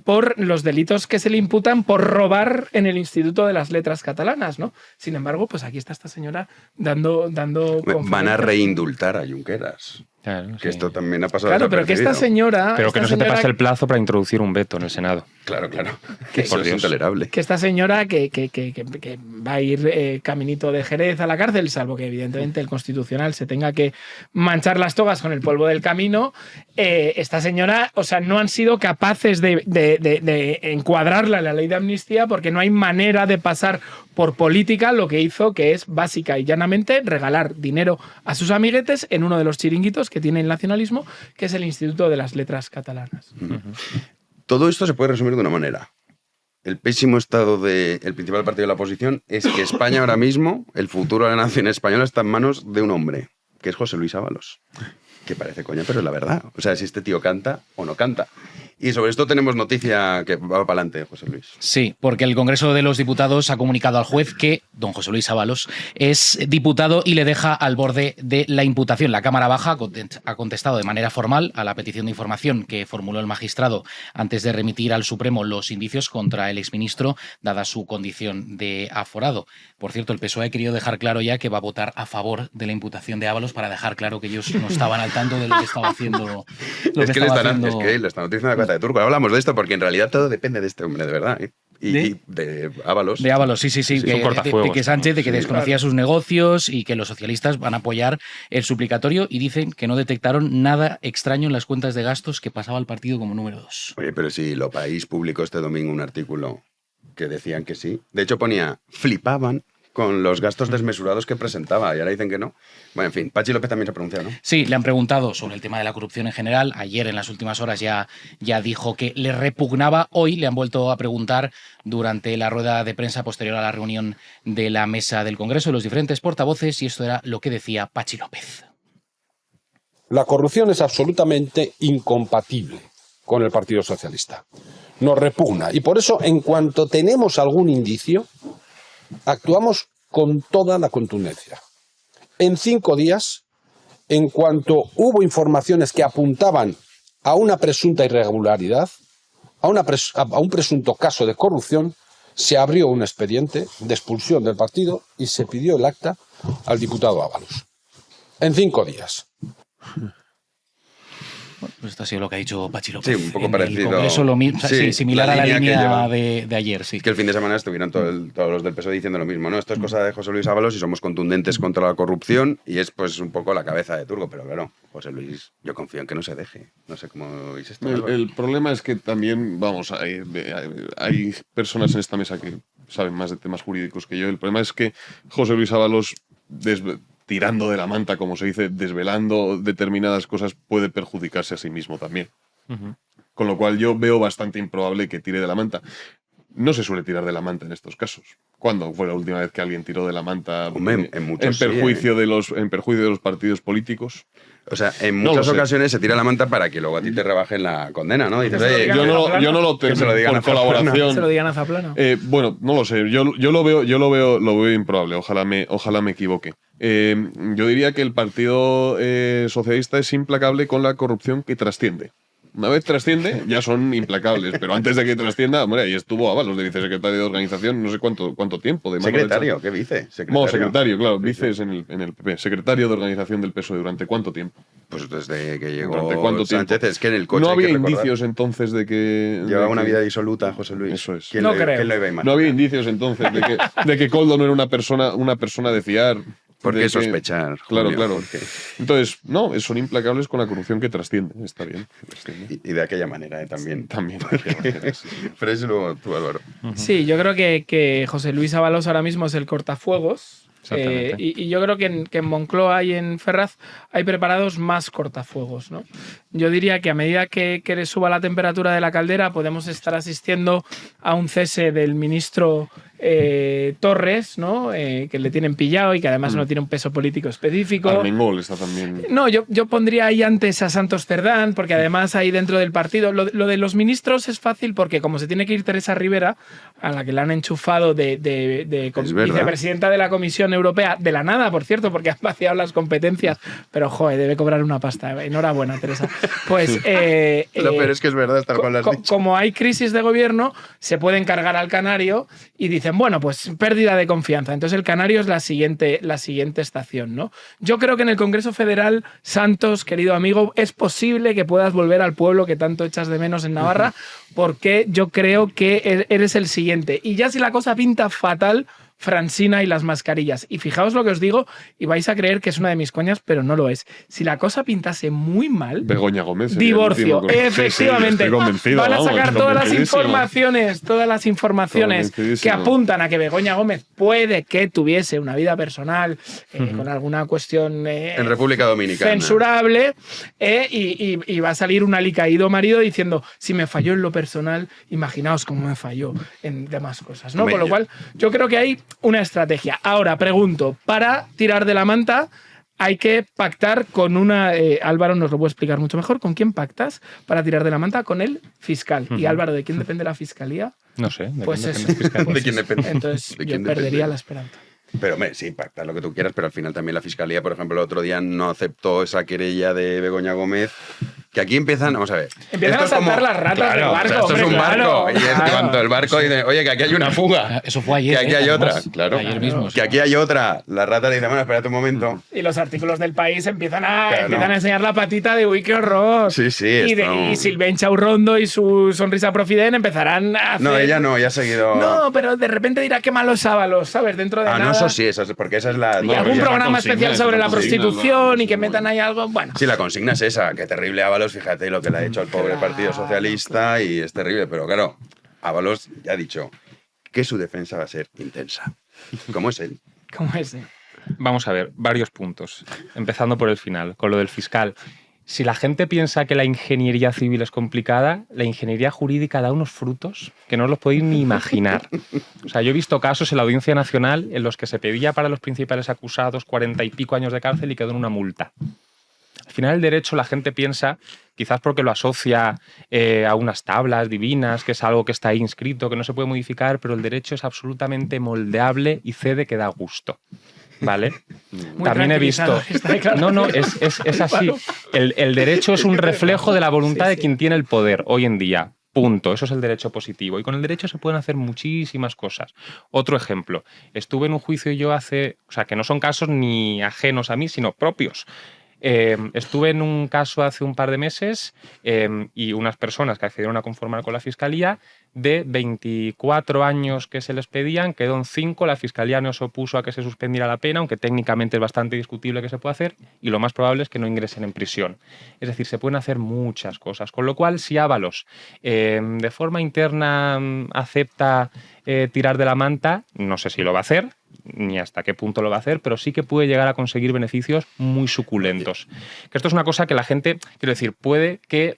por los delitos que se le imputan por robar en el Instituto de las Letras Catalanas, ¿no? Sin embargo, pues aquí está esta señora dando Van a reindultar a Junqueras. Claro, que esto también ha pasado. Claro, pero que esta señora... Pero que no se te pase el plazo para introducir un veto en el Senado. Claro. Que eso es intolerable. Que esta señora que va a ir caminito de Jerez a la cárcel, salvo que evidentemente el Constitucional se tenga que manchar las togas con el polvo del camino, esta señora, o sea, no han sido capaces de encuadrarla en la ley de amnistía porque no hay manera de pasar por política lo que hizo, que es básica y llanamente regalar dinero a sus amiguetes en uno de los chiringuitos que tiene el nacionalismo, que es el Instituto de las Letras Catalanas. Todo esto se puede resumir de una manera. El pésimo estado del principal partido de la oposición es que España ahora mismo, el futuro de la nación española está en manos de un hombre, que es José Luis Ábalos. Que parece coña, pero es la verdad. O sea, si este tío canta o no canta. Y sobre esto tenemos noticia que va para adelante, José Luis. Sí, porque el Congreso de los Diputados ha comunicado al juez que don José Luis Ábalos es diputado y le deja al borde de la imputación. La Cámara Baja ha contestado de manera formal a la petición de información que formuló el magistrado antes de remitir al Supremo los indicios contra el exministro, dada su condición de aforado. Por cierto, el PSOE ha querido dejar claro ya que va a votar a favor de la imputación de Ábalos para dejar claro que ellos no estaban al tanto de lo que estaba haciendo. Es que le están utilizando de turco. Hablamos de esto porque en realidad todo depende de este hombre, de verdad. Y de Ábalos. De Ábalos, sí. De que Sánchez, de que desconocía claro. sus negocios y que los socialistas van a apoyar el suplicatorio y dicen que no detectaron nada extraño en las cuentas de gastos que pasaba al partido como número 2. Oye, pero si Lo País publicó este domingo un artículo que decían que sí. De hecho ponía, flipaban con los gastos desmesurados que presentaba y ahora dicen que no. Bueno, en fin, Pachi López también se ha pronunciado, ¿no? Sí, le han preguntado sobre el tema de la corrupción en general. Ayer, en las últimas horas, ya dijo que le repugnaba. Hoy le han vuelto a preguntar durante la rueda de prensa posterior a la reunión de la mesa del Congreso, los diferentes portavoces, y esto era lo que decía Pachi López. La corrupción es absolutamente incompatible con el Partido Socialista. Nos repugna. Y por eso, en cuanto tenemos algún indicio, actuamos con toda la contundencia. En 5 días, en cuanto hubo informaciones que apuntaban a una presunta irregularidad, a un presunto caso de corrupción, se abrió un expediente de expulsión del partido y se pidió el acta al diputado Ábalos. En 5 días. Bueno, pues esto ha sido lo que ha dicho Pachi López. Sí, un poco en parecido. El Congreso, similar a la línea de ayer, sí. Que el fin de semana estuvieron todos los del PSOE diciendo lo mismo, ¿no? Esto es cosa de José Luis Ábalos y somos contundentes contra la corrupción y es pues un poco la cabeza de turco, pero claro, José Luis, yo confío en que no se deje. No sé cómo veis esto. El problema es que también, vamos, hay personas en esta mesa que saben más de temas jurídicos que yo. El problema es que José Luis Ábalos, tirando de la manta, como se dice, desvelando determinadas cosas, puede perjudicarse a sí mismo también. Con lo cual yo veo bastante improbable que tire de la manta. No se suele tirar de la manta en estos casos. ¿Cuándo fue la última vez que alguien tiró de la manta en perjuicio de los partidos políticos? O sea, en muchas ocasiones se tira la manta para que luego a ti te rebajen la condena, ¿no? Dices, yo no lo tengo por colaboración. Se lo digan a Zaplana. Bueno, no lo sé. Yo lo veo improbable. Ojalá me equivoque. Yo diría que el Partido Socialista es implacable con la corrupción que trasciende. Una vez trasciende, ya son implacables. Pero antes de que trascienda, hombre, ahí estuvo Ábalos de vicesecretario de organización, no sé cuánto tiempo. Secretario, ¿qué vice? Secretario, claro, vices en el PP. Secretario de organización del PSOE, ¿durante cuánto tiempo? Pues desde que llegó Sánchez, es que en el coche no había indicios entonces de que... Llevaba una vida disoluta, José Luis. Eso es. ¿Quién lo iba a imaginar? No había indicios entonces de que Koldo no era una persona de fiar. ¿Por de qué que- sospechar? Claro, Julio? claro. ¿Por qué? Entonces, no, son implacables con la corrupción que trasciende. Está bien. Que trasciende. Y de aquella manera también. También. Pero es luego tú, Álvaro. Sí, yo creo que José Luis Ábalos ahora mismo es el cortafuegos. Exactamente. Y yo creo que en Moncloa y en Ferraz hay preparados más cortafuegos, ¿no? Yo diría que a medida que le suba la temperatura de la caldera podemos estar asistiendo a un cese del ministro Torres, ¿no? Que le tienen pillado y que además no tiene un peso político específico. Armengol está también. No, yo pondría ahí antes a Santos Cerdán, porque además ahí dentro del partido. Lo de los ministros es fácil porque, como se tiene que ir Teresa Rivera, a la que le han enchufado de Es verdad. vicepresidenta de la Comisión Europea, de la nada, por cierto, porque han vaciado las competencias, pero joder, debe cobrar una pasta. Enhorabuena, Teresa. Pues. Lo peor es que es verdad, tal cual lo has dicho. Como hay crisis de gobierno, se pueden cargar al canario y dicen, bueno, pues pérdida de confianza. Entonces el canario es la siguiente estación, ¿no? Yo creo que en el Congreso Federal, Santos, querido amigo, es posible que puedas volver al pueblo que tanto echas de menos en Navarra, porque yo creo que eres el siguiente. Y ya si la cosa pinta fatal, Francina y las mascarillas. Y fijaos lo que os digo, y vais a creer que es una de mis coñas, pero no lo es. Si la cosa pintase muy mal, Begoña Gómez. sería el divorcio, último con- efectivamente. Sí, estoy convencido, Van a vamos, sacar todas las convencidísimo. informaciones que Convencidísimo. apuntan a que Begoña Gómez puede que tuviese una vida personal con alguna cuestión En República Dominicana. censurable, y va a salir un alicaído marido diciendo, si me falló en lo personal, imaginaos cómo me falló en demás cosas, ¿no? Hombre, Con lo cual, yo creo que hay una estrategia. Ahora, pregunto, para tirar de la manta hay que pactar con una... Álvaro nos lo puede explicar mucho mejor. ¿Con quién pactas para tirar de la manta? Con el fiscal. Y Álvaro, ¿de quién depende la fiscalía? No sé. ¿De Pues quién eso. depende el fiscal? ¿De quién depende? Entonces ¿De yo quién perdería depende? la esperanza. Pero, hombre, sí, pactar lo que tú quieras, pero al final también la Fiscalía, por ejemplo, el otro día no aceptó esa querella de Begoña Gómez, que aquí empiezan, vamos a ver. Empiezan esto a es saltar las ratas del claro, barco, o sea, esto es hombre, un claro, barco, y en claro. cuanto el barco dice, oye, que aquí hay una fuga. Eso fue ayer. Que aquí hay otra, además. claro. Ayer mismo. Que aquí hay otra. La rata dice, bueno, espérate un momento. Y los artículos del país empiezan a Claro. enseñar la patita de uy, qué horror. Sí, sí. Y Silvén Chaurrondo y su sonrisa profiden empezarán a hacer... No, ella no, ella ha seguido... No, pero de repente dirá qué malos Ábalos, ¿sabes? Dentro de Ah, nada. no, eso sí, porque esa es la... Y algún programa especial sobre la prostitución y que metan ahí algo. Bueno, Sí, la consigna es esa, que terrible Ábalos, fíjate lo que le ha hecho al pobre Partido Socialista y es terrible, pero claro, Ábalos ya ha dicho que su defensa va a ser intensa. ¿Cómo es él? ¿cómo es? Vamos a ver, varios puntos. Empezando por el final, con lo del fiscal. Si la gente piensa que la ingeniería civil es complicada, la ingeniería jurídica da unos frutos que no os los podéis ni imaginar. O sea, yo he visto casos en la Audiencia Nacional en los que se pedía para los principales acusados 40 y pico años de cárcel y quedó en una multa. Al final el derecho la gente piensa, quizás porque lo asocia a unas tablas divinas, que es algo que está ahí inscrito, que no se puede modificar, pero el derecho es absolutamente moldeable y cede que da gusto. ¿Vale? También he visto... tranquilizado está declarando. No, es así. El derecho es un reflejo de la voluntad de quien tiene el poder hoy en día. Punto. Eso es el derecho positivo. Y con el derecho se pueden hacer muchísimas cosas. Otro ejemplo. Estuve en un juicio yo o sea, que no son casos ni ajenos a mí, sino propios. Estuve en un caso hace un par de meses y unas personas que accedieron a conformar con la Fiscalía, de 24 años que se les pedían, quedó en 5, la Fiscalía no se opuso a que se suspendiera la pena, aunque técnicamente es bastante discutible que se pueda hacer, y lo más probable es que no ingresen en prisión. Es decir, se pueden hacer muchas cosas, con lo cual si Ábalos de forma interna acepta tirar de la manta, no sé si lo va a hacer, ni hasta qué punto lo va a hacer, pero sí que puede llegar a conseguir beneficios muy suculentos. Que esto es una cosa que la gente, quiero decir, puede que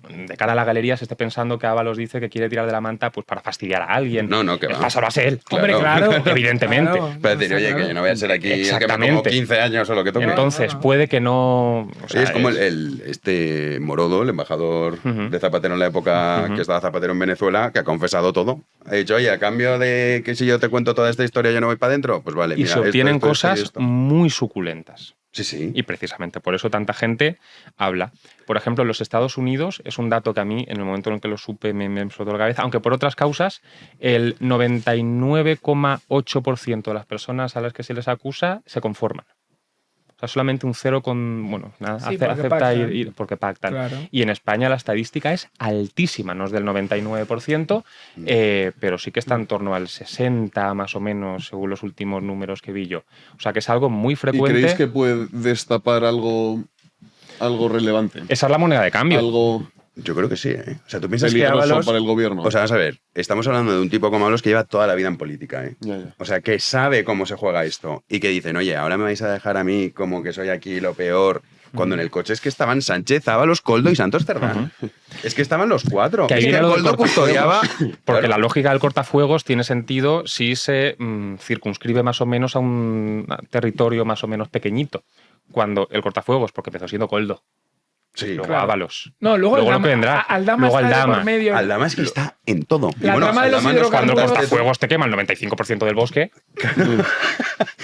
de cara a la galería se esté pensando que Ábalos dice que quiere tirar de la manta pues para fastidiar a alguien. No, que va. Pásalo a ser él. Hombre, claro. Evidentemente. Claro. Para decir, oye, que yo no voy a ser aquí el que me como Exactamente. 15 años o lo que toque. Entonces, puede que no... o sea, es como este Morodo, el embajador de Zapatero en la época que estaba Zapatero en Venezuela, que ha confesado todo. Ha dicho, oye, a cambio de que si yo te cuento toda esta historia yo no voy para adentro, pues vale, y mira, se obtienen esto y cosas esto. muy suculentas. Sí, sí. Y precisamente por eso tanta gente habla. Por ejemplo, en los Estados Unidos, es un dato que a mí, en el momento en el que lo supe, me explotó la cabeza, aunque por otras causas, el 99,8% de las personas a las que se les acusa se conforman. O sea, solamente un 0 con... Bueno, nada, Sí, porque acepta pactan. porque pactan. Claro. Y en España la estadística es altísima, no es del 99%, pero sí que está en torno al 60 más o menos, según los últimos números que vi yo. O sea, que es algo muy ¿Y frecuente. creéis que puede destapar algo relevante? Esa es la moneda de cambio. Algo Yo creo que sí, ¿eh? O sea, tú piensas que peligroso Ábalos... para el gobierno. O sea, vamos a ver, estamos hablando de un tipo como Ábalos que lleva toda la vida en política, ¿eh? Ya, ya. O sea, que sabe cómo se juega esto y que dicen, oye, ahora me vais a dejar a mí como que soy aquí lo peor, cuando en el coche es que estaban Sánchez, Ábalos, Coldo y Santos Cerdán. Es que estaban los cuatro. Que ahí es que viene lo del Coldo custodiaba... Porque la lógica del cortafuegos tiene sentido si se circunscribe más o menos a un territorio más o menos pequeñito. Cuando el cortafuegos, porque empezó siendo Coldo. Sí, luego claro. Ábalos. No, luego lo que Aldama. vendrá. Aldama luego está de Aldama. por medio. Aldama es que está en todo. Y La trama de los Aldama nos Cuando el contaste tú- cortafuegos te quema el 95% del bosque,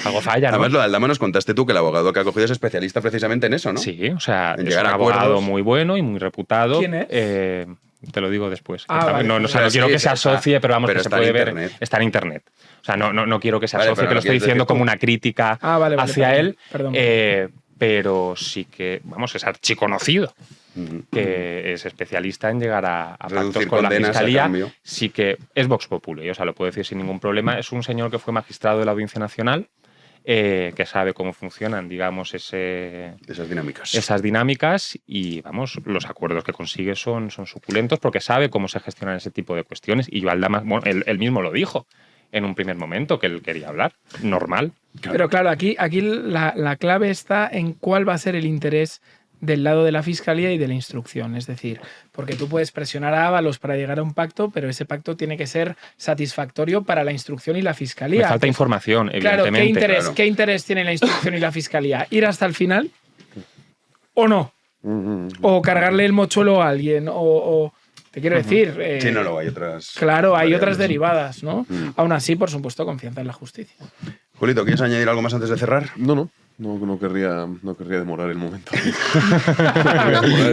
algo falla, ¿no? Además, lo de Aldama nos contaste tú que el abogado que ha cogido es especialista precisamente en eso, ¿no? Sí, o sea, En es llegar un a abogado acuerdos. muy bueno y muy reputado. ¿Quién es? Te lo digo después. Ah, vale. no, o sea, no Pero quiero sí, que se está- asocie, pero vamos, pero que se está en puede ver. internet. Está en internet. O sea, no quiero que se Vale, asocie, pero que lo no estoy quieres diciendo decir tú. como una crítica Ah, vale, hacia perdón, él. perdón. Pero sí que, vamos, es archiconocido. Que es especialista en llegar a pactos Reducir con la condenas a fiscalía. cambio. Sí que es Vox Populi, o sea, lo puedo decir sin ningún problema. Es un señor que fue magistrado de la Audiencia Nacional, que sabe cómo funcionan, digamos, esas dinámicas. Esas dinámicas y, vamos, los acuerdos que consigue son suculentos porque sabe cómo se gestionan ese tipo de cuestiones. Y yo Aldama, bueno, él mismo lo dijo en un primer momento, que él quería hablar. Normal. Pero claro, aquí la clave está en cuál va a ser el interés del lado de la fiscalía y de la instrucción. Es decir, porque tú puedes presionar a Ábalos para llegar a un pacto, pero ese pacto tiene que ser satisfactorio para la instrucción y la fiscalía. Me falta información, Claro, evidentemente. ¿qué interés tiene la instrucción y la fiscalía? ¿Ir hasta el final o no? ¿O cargarle el mochuelo a alguien? ¿O te quiero decir? Sí, no, luego hay otras... Claro, hay otras variables. derivadas, ¿no? Aún así, por supuesto, confianza en la justicia. Julito, ¿quieres añadir algo más antes de cerrar? No querría demorar el momento.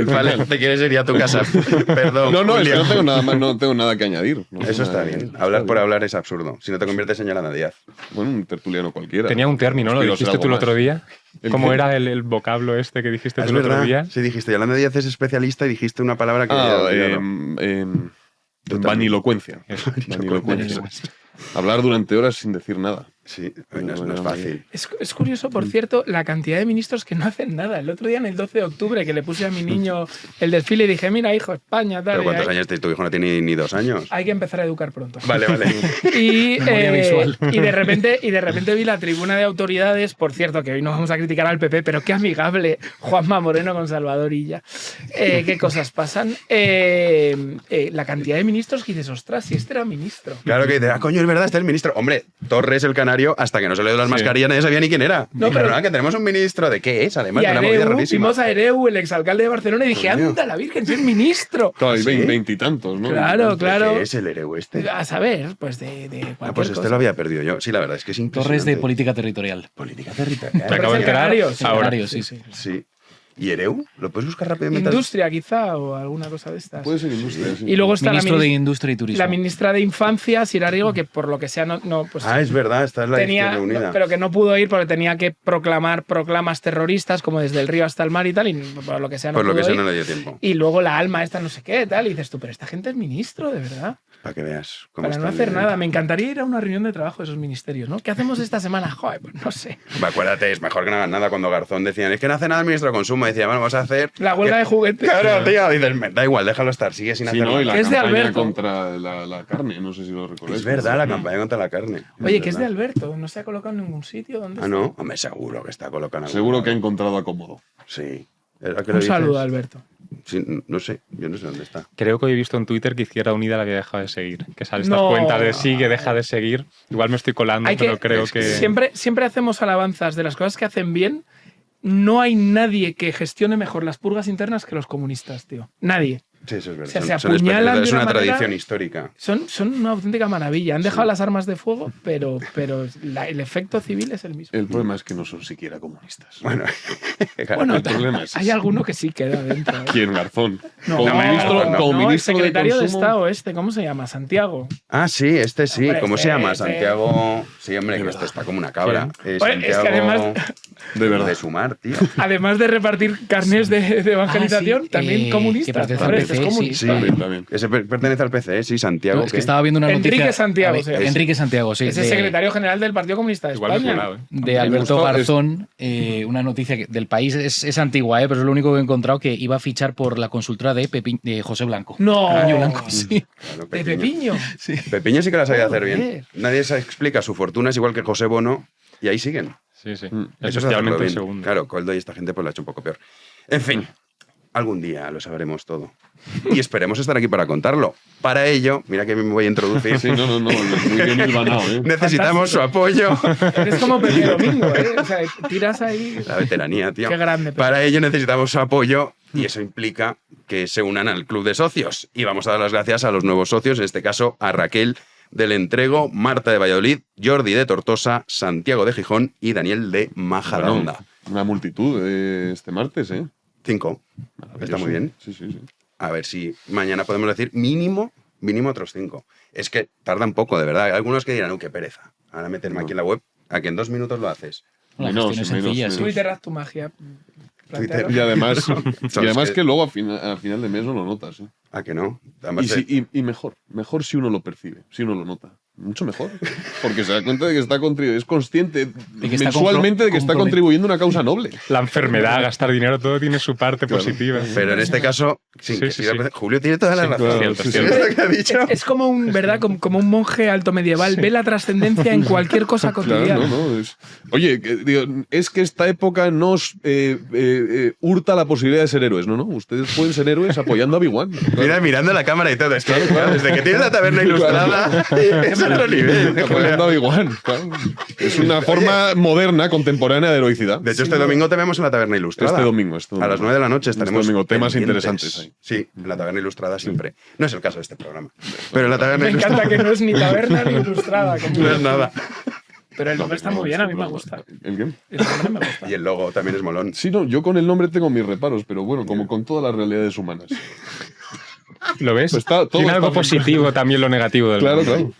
Vale, te quieres ir a tu casa. Perdón. No, es que Julio. no tengo nada que añadir. No Eso tengo está nada que bien. añadir. Hablar por hablar es absurdo. Si no te conviertes en Yolanda Díaz. Bueno, un tertuliano cualquiera. Tenía un término, ¿no? ¿Lo Aspiro a ser dijiste tú el algo otro más. día? ¿El ¿Cómo qué? era el vocablo este que dijiste Es tú el otro verdad. día? Sí, dijiste, Yolanda Díaz es especialista y dijiste una palabra que... Vanilocuencia. Vanilocuencia. Hablar durante horas sin decir nada. Sí, no es fácil. Es curioso, por cierto, la cantidad de ministros que no hacen nada. El otro día, en el 12 de octubre, que le puse a mi niño el desfile y dije, mira, hijo, España, tal. ¿Pero cuántos y hay, años tienes? Tu hijo no tiene ni 2 años. hay que empezar a educar pronto. Vale. Y, Memoria visual. y de repente vi la tribuna de autoridades, por cierto, que hoy no vamos a criticar al PP, pero qué amigable Juanma Moreno con Salvador Illa. Qué cosas pasan. La cantidad de ministros que dices, ostras, si este era ministro. Claro que dice, coño, es verdad, está el ministro. Hombre, Torres, el canario, hasta que no se le dio las mascarillas nadie sabía ni quién era. No, Dijeron, pero- que tenemos un ministro. ¿De qué es? Además, Y de a una movida Ereu, rarísima. vimos a Ereu, el exalcalde de Barcelona, y dije, Coño. anda la Virgen, si es ministro. Claro, hay ¿Sí? 20 y tantos, ¿no? Claro, claro. ¿Qué es el Ereu este? A saber, pues de cualquier Pues este cosa. lo había perdido yo. Sí, la verdad es que es impresionante. Torres de política territorial. Política territorial. Me acabo de enterar ahora. Sí. ¿Y Ereu? ¿Lo puedes buscar rápidamente? Industria, quizá, o alguna cosa de estas. Puede ser industria, sí. Y luego está Ministro la de Industria y Turismo. La ministra de Infancia, Sira Riego, que por lo que sea no pues Es verdad, esta es la tenía, Izquierda Unida. pero que no pudo ir porque tenía que proclamar proclamas terroristas como desde el río hasta el mar y tal, y por lo que sea no Por lo pudo que sea ir. no le dio tiempo. Y luego la alma esta no sé qué, tal, y dices tú, pero esta gente es ministro, de verdad. Para que veas cómo Para no están hacer viviendo. nada. Me encantaría ir a una reunión de trabajo de esos ministerios, ¿no? ¿Qué hacemos esta semana? Joder, pues no sé. Acuérdate, es mejor que no hagan nada. Cuando Garzón decían, es que no hace nada el ministro de Consumo, decía, bueno, vamos a hacer... La huelga de juguetes. Claro, tío, dices, da igual, déjalo estar, sigue sin Sí, hacer ¿no? Y nada. la Es de campaña Alberto. contra la carne, no sé si lo recordáis. Es verdad, la campaña contra la carne. Oye, que es de Alberto, no se ha colocado en ningún sitio. ¿Dónde Ah, está? no, hombre, seguro que está colocado. en Seguro algún que ha lado. encontrado acomodo. Sí. ¿Era que lo Un dices? saludo a Alberto. Sí, no sé, yo no sé dónde está. Creo que hoy he visto en Twitter que Izquierda Unida la había dejado de seguir. Que sale estas No. cuentas de sigue, deja de seguir. Igual me estoy colando, Hay pero creo que... Siempre hacemos alabanzas de las cosas que hacen bien. No hay nadie que gestione mejor las purgas internas que los comunistas, tío. Nadie. Sí, eso es verdad. O sea, se Son apuñalan es de una una manera- tradición histórica. Son una auténtica maravilla. Han dejado las armas de fuego, pero el efecto civil es el mismo. El problema es que no son siquiera comunistas. Bueno, Bueno, el problema es hay ese. alguno que sí queda dentro. ¿eh? ¿Quién, Garzón? No, como ministro, no, como el ministro de secretario de Consumo. Estado este, ¿cómo se llama? Santiago. Ah, sí, este sí. Hombre, ¿Cómo se llama? este- Santiago. Sí, hombre, que este está como una cabra. Oye, es que además De verdad. De Sumar, tío. Además de repartir carnés de evangelización, sí, también comunista. que pertenece al ¿sabes? PC, Es comunista. Sí, También. Ese pertenece al PC, sí, Santiago. Es que estaba viendo una noticia. Enrique Santiago, A ver, se llama. Enrique Santiago, sí. Es el secretario general del Partido Comunista de Igual me he España. colado, ¿eh? De Alberto Garzón, una noticia del País, es antigua, pero es lo único que he encontrado, que iba a fichar por la consultora de José Blanco. No. Pepiño Blanco, sí. Claro, De Pepiño. Pepiño sí que la sabía hacer bien. Joder. Nadie se explica su fortuna, es igual que José Bono, y ahí siguen. Sí, sí. Eso es hacerlo Especialmente el bien. segundo. Claro, Coldo y esta gente pues lo ha hecho un poco peor. En fin, algún día lo sabremos todo. Y esperemos estar aquí para contarlo. Para ello, mira que me voy a introducir. Sí, no, muy bien hilvanado, ¿eh? Necesitamos su apoyo. Eres como Pepe Domingo, ¿eh? O sea, tiras ahí. La veteranía, tío. Qué grande. Pepe. Para ello necesitamos su apoyo y eso implica que se unan al club de socios. Y vamos a dar las gracias a los nuevos socios, en este caso a Raquel del Entrego, Marta de Valladolid, Jordi de Tortosa, Santiago de Gijón y Daniel de Majadahonda. Bueno, una multitud este martes, ¿eh? 5. Está muy bien. Sí, sí, sí. A ver si mañana podemos decir mínimo otros 5. Es que tardan poco, de verdad. Hay algunos que dirán, qué pereza. Ahora meterme aquí en la web, a que en 2 minutos lo haces. La gestión es sencilla, sí. Twitter, haz tu magia. Twitter. Y además, ¿Sabes que luego a final de mes no lo notas, ¿eh? ¿A que no? Además, Y mejor si uno lo percibe, si uno lo nota. Mucho mejor. Porque se da cuenta de que está contribuyendo, es consciente mensualmente de que está contribuyendo a una causa noble. La enfermedad, gastar dinero, todo tiene su parte positiva. Pero en este caso, sí, Sí, sí. Julio tiene toda la razón. Cierto, Sí, cierto. es lo que ha dicho. Es como un, ¿verdad? Como un monje alto medieval. Ve la trascendencia en cualquier cosa cotidiana. Claro, no, oye, es que esta época nos hurta la posibilidad de ser héroes, ¿no? Ustedes pueden ser héroes apoyando a Big-One. Mira, mirando la cámara y todo. Es que, Claro. desde que tienes la taberna ilustrada, es otro nivel. Apoyando a Big-One, claro. Es una forma moderna, contemporánea de heroicidad. De hecho, este domingo te vemos en la taberna ilustrada. Este domingo. A las 9 de la noche estaremos. Este domingo, temas pendientes. interesantes ahí. Sí, en la taberna ilustrada siempre. No es el caso de este programa. Pero en la taberna Me ilustrada. encanta que no es ni taberna ni ilustrada. No es nada. Pero el nombre está muy bien, a mí me gusta. ¿El qué? El nombre me gusta. Y el logo también es molón. Sí, no, yo con el nombre tengo mis reparos, pero bueno, como con todas las realidades humanas. ¿Lo ves? Pues todo Tiene está algo bien. positivo también lo negativo del Claro, mundo. claro.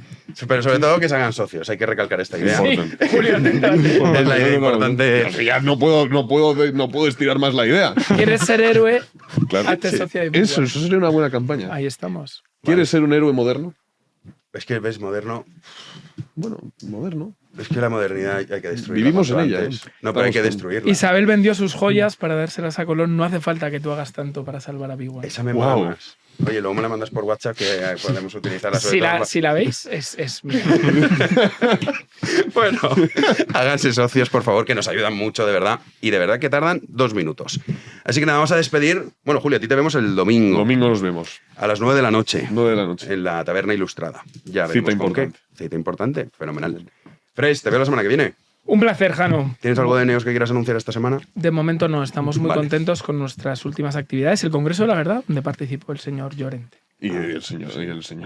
Pero sobre todo que se hagan socios. Hay que recalcar esta idea. Sí, Julio, atentamente. Es la idea importante. Ya no puedo estirar más la idea. ¿Quieres ser héroe? Claro. Hazte Sí. socio de Eso Big sería una buena campaña. One. Ahí estamos. ¿Quieres ser un héroe moderno? Es que ves moderno. Bueno, moderno. Es que la modernidad hay que destruirla. Vivimos cuanto en ella, antes. ¿eh? No, pero hay que Estamos destruirla. Isabel vendió sus joyas para dárselas a Colón. No hace falta que tú hagas tanto para salvar a Big One. Esa me mola Wow. más. Oye, luego me la mandas por WhatsApp que podemos utilizarla sobre todo. Si la veis, es mía. Bueno, háganse socios, por favor, que nos ayudan mucho, de verdad. Y de verdad que tardan 2 minutos. Así que nada, vamos a despedir. Bueno, Julio, a ti te vemos el domingo. Domingo nos vemos. A las 9 de la noche. 9 de la noche. En la taberna ilustrada. Ya Cita veremos con qué. importante. Cita importante. Fenomenal. Fresh, te veo la semana que viene. Un placer, Jano. ¿Tienes algo de Neos que quieras anunciar esta semana? De momento no, estamos muy Vale. contentos con nuestras últimas actividades. El Congreso de la Verdad, donde participó el señor Llorente. Y el señor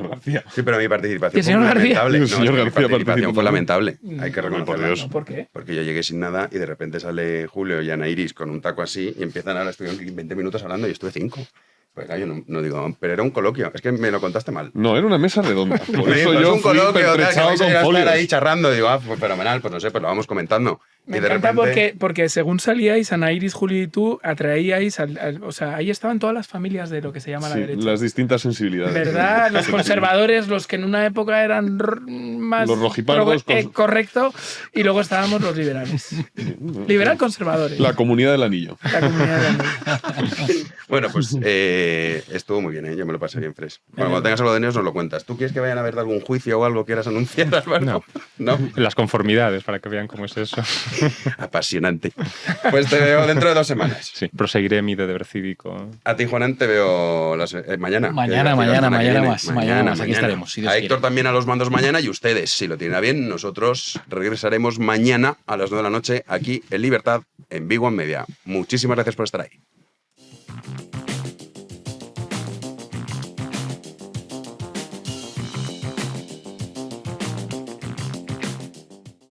García. Sí, pero mi participación ¿Y el señor fue García? lamentable. El No, señor es que mi García participación participó fue también. lamentable. Hay que por reconocerlo. Dios. ¿Por qué? Porque yo llegué sin nada y de repente sale Julio y Ana Iris con un taco así y empiezan ahora, estuvieron 20 minutos hablando y estuve 5. Pues claro, yo no digo, pero era un coloquio. Es que me lo contaste mal. No, era una mesa redonda. Por Sí, eso pues yo un fui coloquio, tal, que pertrechado vais a con ir a estar ahí folios. charrando. Digo, pues fenomenal, pues no sé, pues lo vamos comentando. Me Y de encanta repente- porque según salíais, Ana Iris, Julio y tú, atraíais, o sea, ahí estaban todas las familias de lo que se llama la Sí, derecha. las distintas sensibilidades. ¿Verdad? Los conservadores, los que en una época eran más Los rojipardos, correcto, y luego estábamos los liberales. Liberal conservadores. La comunidad del anillo. La comunidad de la Bueno, pues estuvo muy bien, ¿eh? Yo me lo pasé bien, Fresh. Bueno, cuando tengas algo de Neos nos lo cuentas. ¿Tú quieres que vayan a ver algún juicio o algo que quieras anunciar, Álvaro? No. Las conformidades, para que vean cómo es eso. Apasionante. Pues te veo dentro de 2 semanas. Sí, proseguiré mi deber cívico. A ti, Juanan, te veo mañana. Mañana, Que mañana, la semana que mañana viene. más. Mañana más, aquí estaremos, si Dios a Héctor quiere. también a los mandos mañana y ustedes, si lo tienen a bien, nosotros regresaremos mañana a las 9 de la noche aquí en Libertad, en Big One Media. Muchísimas gracias por estar ahí.